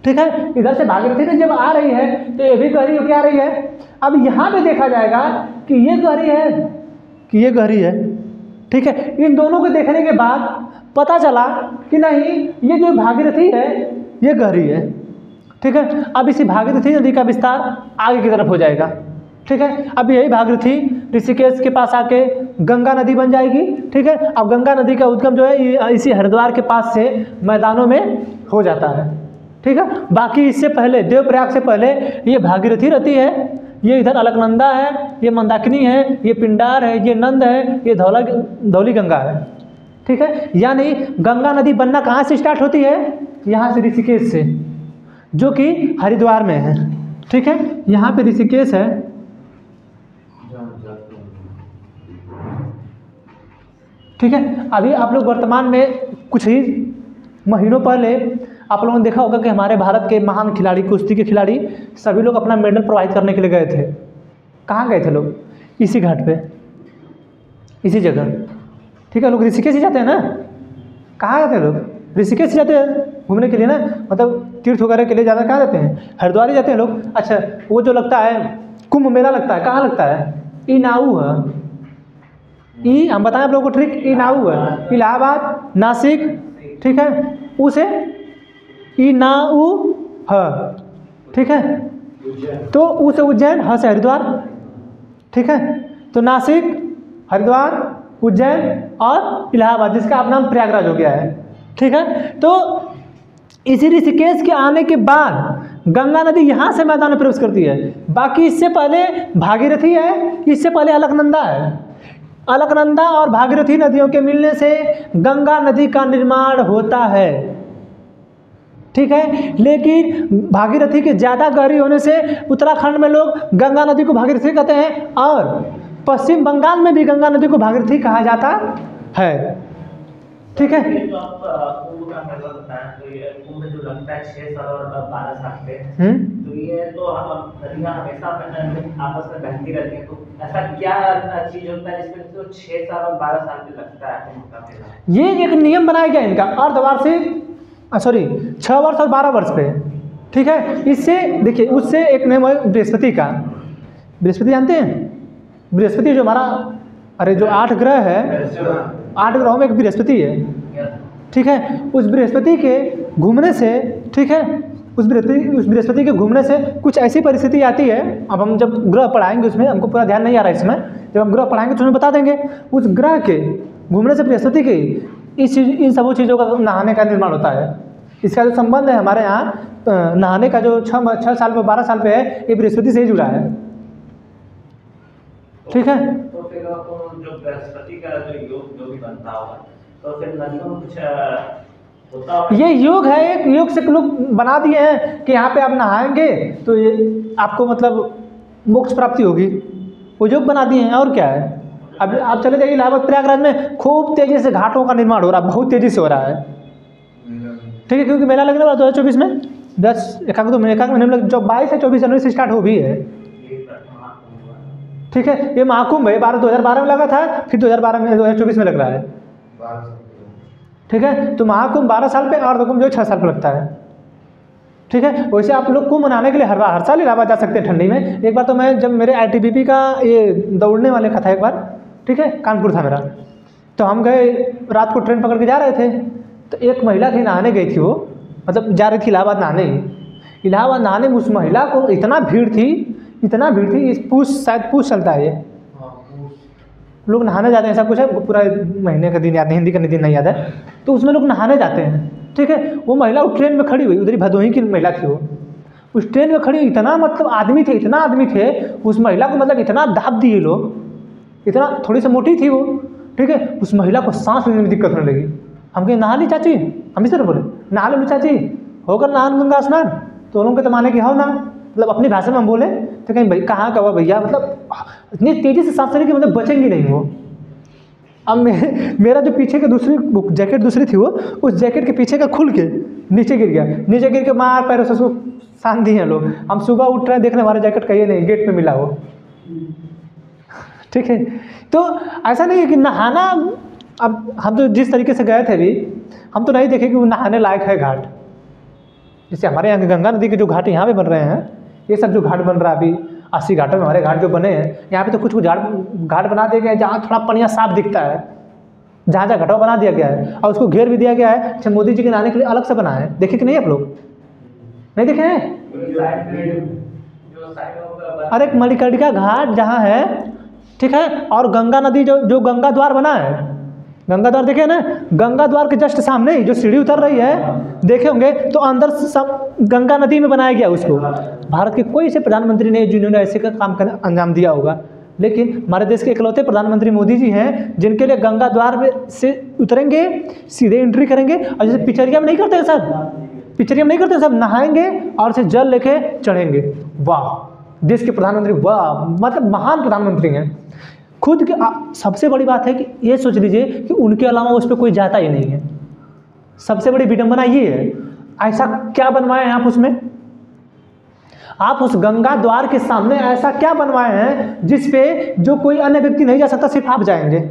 S1: ठीक है। इधर से भागीरथी नदी जब आ रही है तो ये भी गहरी होकर आ रही है। अब यहाँ पे देखा जाएगा कि ये गहरी है कि ये गहरी है, ठीक है। इन दोनों को देखने के बाद पता चला कि नहीं, ये जो भागीरथी है ये गहरी है, ठीक है। अब इसी भागीरथी नदी का विस्तार आगे की तरफ हो जाएगा, ठीक है। अब यही भागीरथी ऋषिकेश के पास आके गंगा नदी बन जाएगी, ठीक है। अब गंगा नदी का उद्गम जो है इसी हरिद्वार के पास से मैदानों में हो जाता है, ठीक है। बाकी इससे पहले देवप्रयाग से पहले ये भागीरथी रहती है, ये इधर अलकनंदा है, ये मंदाकिनी है, ये पिंडार है, ये नंद है, ये धौली गंगा है, ठीक है। यानी गंगा नदी बनना कहाँ से स्टार्ट होती है? यहाँ से ऋषिकेश से, जो कि हरिद्वार में है, ठीक है। यहाँ पे ऋषिकेश है, ठीक है। अभी आप लोग वर्तमान में कुछ ही महीनों पहले आप लोगों ने देखा होगा कि हमारे भारत के महान खिलाड़ी, कुश्ती के खिलाड़ी सभी लोग अपना मेडल प्रोवाइड करने के लिए गए थे। कहाँ गए थे लोग? इसी घाट पे, इसी जगह, ठीक है। लोग ऋषिकेश ही जाते हैं ना? कहाँ जाते हैं लोग? ऋषिकेश जाते हैं घूमने के लिए ना, मतलब तीर्थ वगैरह के लिए ज़्यादा कहाँ जाते हैं? हरिद्वार ही जाते हैं लोग। अच्छा, वो जो लगता है कुंभ मेला लगता है, कहाँ लगता है? इनाऊ है, हम बताएं आप लोगों को ट्रिक, इनाऊ है, इलाहाबाद, नासिक, ठीक है। उसे इनाऊ है, ठीक है। तो उसे उज्जैन, ह से हरिद्वार, ठीक है। तो नासिक, हरिद्वार, उज्जैन और इलाहाबाद, जिसका आप नाम प्रयागराज हो गया है, ठीक है। तो इसी ऋषिकेश के आने के बाद गंगा नदी यहाँ से मैदान में प्रवेश करती है। बाकी इससे पहले भागीरथी है, इससे पहले अलकनंदा है। अलकनंदा और भागीरथी नदियों के मिलने से गंगा नदी का निर्माण होता है, ठीक है। लेकिन भागीरथी के ज़्यादा गहरी होने से उत्तराखंड में लोग गंगा नदी को भागीरथी कहते हैं, और पश्चिम बंगाल में भी गंगा नदी को भागीरथी कहा जाता है, ठीक है।
S3: तो आप कुंभ का मतलब बताएं, तो ये कुंभ जो लगता है 6 साल और 12 साल पे, तो ये तो नदियाँ हमेशा आपस में बहती रहती हैं, तो ऐसा क्या चीज होता है जिसमें तो 6 साल और 12 साल पे लगता है कुंभ का मेला?
S1: ये एक नियम बनाया गया इनका, अर्धवार्षिक 6 वर्ष और 12 वर्ष पे, ठीक है। इससे देखिए, उससे एक नियम है बृहस्पति का। बृहस्पति जानते हैं? बृहस्पति जो हमारा, अरे जो 8 ग्रह है, 8 ग्रहों में एक बृहस्पति है, ठीक है। उस बृहस्पति के घूमने से, ठीक है, उस बृहस्पति के घूमने से कुछ ऐसी परिस्थिति आती है। अब हम जब ग्रह पढ़ाएंगे उसमें, हमको पूरा ध्यान नहीं आ रहा है इसमें, जब हम ग्रह पढ़ाएंगे तो हमें बता देंगे। उस ग्रह के घूमने से बृहस्पति के इन सब चीज़ों का नहाने का निर्माण होता है। इसका जो संबंध है हमारे यहाँ नहाने का, जो 6 साल पे 12 साल पे है, ये बृहस्पति से ही जुड़ा है, ठीक है।
S3: तो फिर जो बृहस्पति का जो योग जो भी बनता होगा, तो फिर नदियों में कुछ होता होगा?
S1: ये योग है, एक योग से लोग बना दिए हैं कि यहाँ पे आप नहाएंगे तो ये आपको मतलब मोक्ष प्राप्ति होगी, वो योग बना दिए हैं। और क्या है, अब आप चले जाइए इलाहाबाद प्रयागराज में, खूब तेज़ी से घाटों का निर्माण हो रहा है, बहुत तेज़ी से हो रहा है, ठीक है। क्योंकि मेला लगने वाला 2024 में 1 महीने में, जो 22 या 24 जनवरी से स्टार्ट हो भी है, ठीक है। ये महाकुंभ है, 2012 में लगा था, फिर 2024 में लग रहा है, ठीक है। तो महाकुंभ 12 साल पे और कुंभ जो 6 साल पे लगता है, ठीक है। वैसे आप लोग कुंभ मनाने के लिए हर साल इलाहाबाद जा सकते हैं ठंडी में। एक बार तो मैं, जब मेरे ITBP का ये दौड़ने वाले का था एक बार, ठीक है, कानपुर था मेरा, तो हम गए, रात को ट्रेन पकड़ के जा रहे थे, तो एक महिला थी, नहाने गई थी वो, मतलब जा रही थी इलाहाबाद नहाने। इलाहाबाद नहाने में उस महिला को इतना भीड़ थी, इस पूछ, शायद पूछ चलता है ये, लोग नहाने जाते हैं, ऐसा कुछ है, पूरा महीने का दिन याद नहीं, हिंदी का दिन नहीं याद है, तो उसमें लोग नहाने जाते हैं, ठीक है। वो महिला उस ट्रेन में खड़ी हुई, उधर भदोही की महिला थी वो, उस ट्रेन में खड़ी, इतना मतलब आदमी थे, उस महिला को मतलब इतना दाब दिए लोग, इतना, थोड़ी सी मोटी थी वो, ठीक है। उस महिला को सांस लेने में दिक्कत होने लगी। हम कहीं नहा ली चाची, हम इस तरह बोले, नहा लो चाची, होकर नहान गंगा स्नान, तो लोगों के तो माने कि हो ना, मतलब अपनी भाषा में हम बोले तो कहीं भाई कहाँ का हुआ भैया, मतलब इतनी तेज़ी से सांस लेने की मतलब बचेंगी नहीं वो। अब मेरा जो पीछे के जैकेट दूसरी थी वो, उस जैकेट के पीछे का खुल के नीचे गिर गया, नीचे गिर के मार पैरों से उसको सान दिए हैं लोग। हम सुबह उठ रहे हैं, देखने हमारे जैकेट कहीं नहीं, गेट पे मिला वो, ठीक है। तो ऐसा नहीं है कि नहाना, अब हम तो जिस तरीके से गए थे अभी, हम तो नहीं देखे कि वो नहाने लायक है घाट। जैसे हमारे यहाँ गंगा नदी के जो घाट यहाँ पे बन रहे हैं, ये सब जो घाट बन रहा है अभी 80 घाटों में हमारे घाट जो बने हैं, यहाँ पे तो कुछ घाट बना दिए गए हैं जहाँ थोड़ा पनिया साफ दिखता है, जहाँ घाटों बना दिया गया है, और उसको घेर भी दिया गया है। अच्छा, मोदी जी के नहाने के लिए अलग से बना है, देखे कि नहीं आप लोग? नहीं देखे हैं? अरे एक मणिकर्णिका घाट जहाँ है, ठीक है, और गंगा नदी जो गंगा द्वार बना है, गंगा द्वार देखे ना, गंगा द्वार के जस्ट सामने ही जो सीढ़ी उतर रही है, देखे होंगे, तो अंदर सब गंगा नदी में बनाया गया उसको। भारत के कोई ऐसे प्रधानमंत्री नहीं जिन्होंने ऐसे का काम करने अंजाम दिया होगा, लेकिन हमारे देश के इकलौते प्रधानमंत्री मोदी जी हैं जिनके लिए गंगा द्वार में से उतरेंगे, सीधे एंट्री करेंगे, और जैसे पिचरिया में नहीं करते हैं सब, पिचरिया में नहीं करते हैं सब, नहाएंगे और से जल लेके चढ़ेंगे। वाह, देश के प्रधानमंत्री, वाह, मतलब महान प्रधानमंत्री हैं खुद के। सबसे बड़ी बात है कि ये सोच लीजिए कि उनके अलावा उस पर कोई जाता ही नहीं है। सबसे बड़ी विडंबना ये है, ऐसा क्या बनवाए हैं आप उसमें, आप उस गंगा द्वार के सामने ऐसा क्या बनवाए हैं जिस पे जो कोई अन्य व्यक्ति नहीं जा सकता, सिर्फ आप जाएंगे?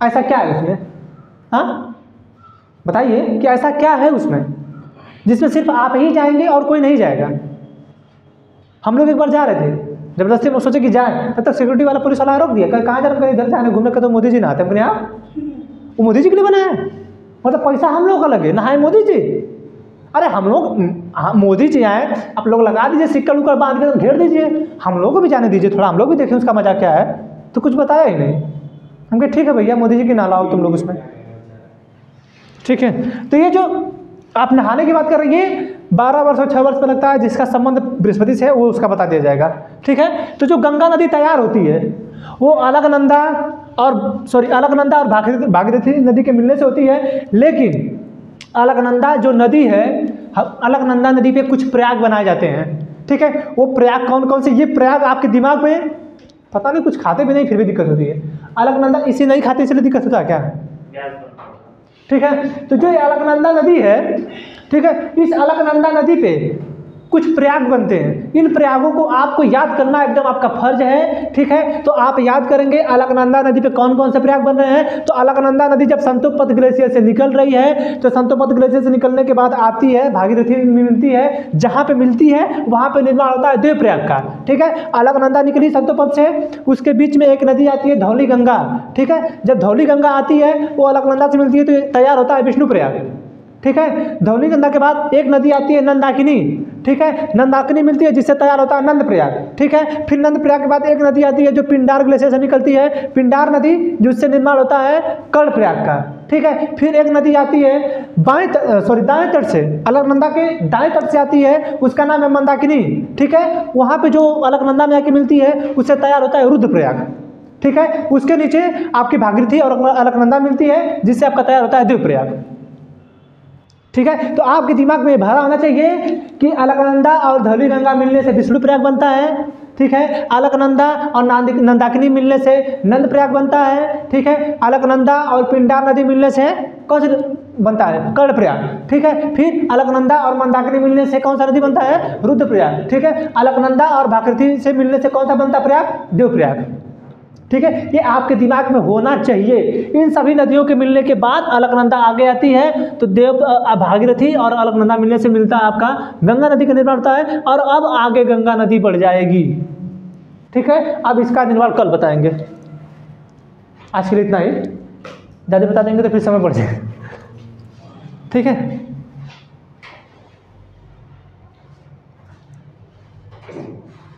S1: ऐसा क्या है उसमें? हाँ बताइए कि ऐसा क्या है उसमें जिसमें सिर्फ आप ही जाएंगे और कोई नहीं जाएगा? हम लोग एक बार जा रहे थे, जबरदस्ती में सोचे कि जाए, तब तक सिक्योरिटी वाला पुलिस वाला रोक दिया, कहाँ जा रहे हैं? इधर जाने घूमने का, तो मोदी जी नहाते हैं। आप वो मोदी जी के लिए बनाया है, मतलब पैसा हम लोग का लगे, नहाए मोदी जी। अरे हम लोग, मोदी जी आए, आप लोग लगा दीजिए सिक्का उक्का बांध के घेर दीजिए, हम लोग को भी जाने दीजिए थोड़ा, हम लोग भी देखें उसका मजा क्या है। तो कुछ बताया ही नहीं। हम कहे ठीक है भैया, मोदी जी की ना लाओ तुम लोग उसमें, ठीक है। तो ये जो आप नहाने की बात कर रही है, 12 वर्ष और 6 वर्ष पर लगता है, जिसका संबंध बृहस्पति से है वो उसका बता दिया जाएगा, ठीक है। तो जो गंगा नदी तैयार होती है वो अलकनंदा और भागीरथी नदी के मिलने से होती है, लेकिन अलकनंदा जो नदी है, अलकनंदा नदी पे कुछ प्रयाग बनाए जाते हैं, ठीक है। वो प्रयाग कौन कौन से, ये प्रयाग आपके दिमाग में पता नहीं, कुछ खाते भी नहीं फिर भी दिक्कत होती है। अलकनंदा इसी नहीं खाते इसलिए दिक्कत होता है क्या? ठीक है। तो जो ये अलकनंदा नदी है, ठीक है, इस अलकनंदा नदी पे कुछ प्रयाग बनते हैं। इन प्रयागों को आपको याद करना एकदम आपका फर्ज है, ठीक है। तो आप याद करेंगे अलकनंदा नदी पे कौन कौन से प्रयाग बन रहे हैं। तो अलकनंदा नदी जब संतोपत ग्लेशियर से निकल रही है, तो संतोपत ग्लेशियर से निकलने के बाद आती है भागीरथी में मिलती है, जहाँ पे मिलती है वहाँ पे निर्माण होता है देवप्रयाग का, ठीक है। अलकनंदा निकली संतोपत से, उसके बीच में एक नदी आती है धौली गंगा, ठीक है। जब धौली गंगा आती है वो अलकनंदा से मिलती है तो तैयार होता है विष्णु प्रयाग, ठीक है। धौली गंगा के बाद एक नदी आती है नंदाकिनी, ठीक है। नंदाकिनी मिलती है जिससे तैयार होता है नंद प्रयाग, ठीक है। फिर नंद प्रयाग के बाद एक नदी आती है जो पिंडार ग्लेशियर से निकलती है, पिंडार नदी जिससे निर्माण होता है कर्ण प्रयाग का, ठीक है। फिर एक नदी आती है दाएं तट से, अलकनंदा के दाएं तट से आती है, उसका नाम है मंदाकिनी, ठीक है। वहाँ पे जो अलकनंदा में आके मिलती है उससे तैयार होता है रुद्रप्रयाग, ठीक है। उसके नीचे आपकी भागीरथी और अलकनंदा मिलती है जिससे आपका तैयार होता है देवप्रयाग, ठीक है। तो आपके दिमाग में भरा होना चाहिए कि अलकनंदा और धौली गंगा मिलने से विष्णु प्रयाग बनता है, ठीक है। अलकनंदा और नंदाकिनी मिलने से नंद प्रयाग बनता है, ठीक है। अलकनंदा और पिंडार नदी मिलने से कौन सा बनता है, कर्ण प्रयाग, ठीक है। फिर अलकनंदा और मंदाकिनी मिलने से कौन सा नदी बनता है, रुद्र प्रयाग, ठीक है। अलकनंदा और भागीरथी से मिलने से कौन सा बनता प्रयाग, देवप्रयाग, ठीक है। ये आपके दिमाग में होना चाहिए। इन सभी नदियों के मिलने के बाद अलकनंदा आगे आती है, तो भागीरथी और अलकनंदा मिलने से मिलता है आपका गंगा नदी का निर्माण होता है, और अब आगे गंगा नदी बढ़ जाएगी, ठीक है। अब इसका निर्माण कल बताएंगे, आज के लिए इतना ही, ज़्यादा बता देंगे तो फिर समय बढ़ जाएगा, ठीक है।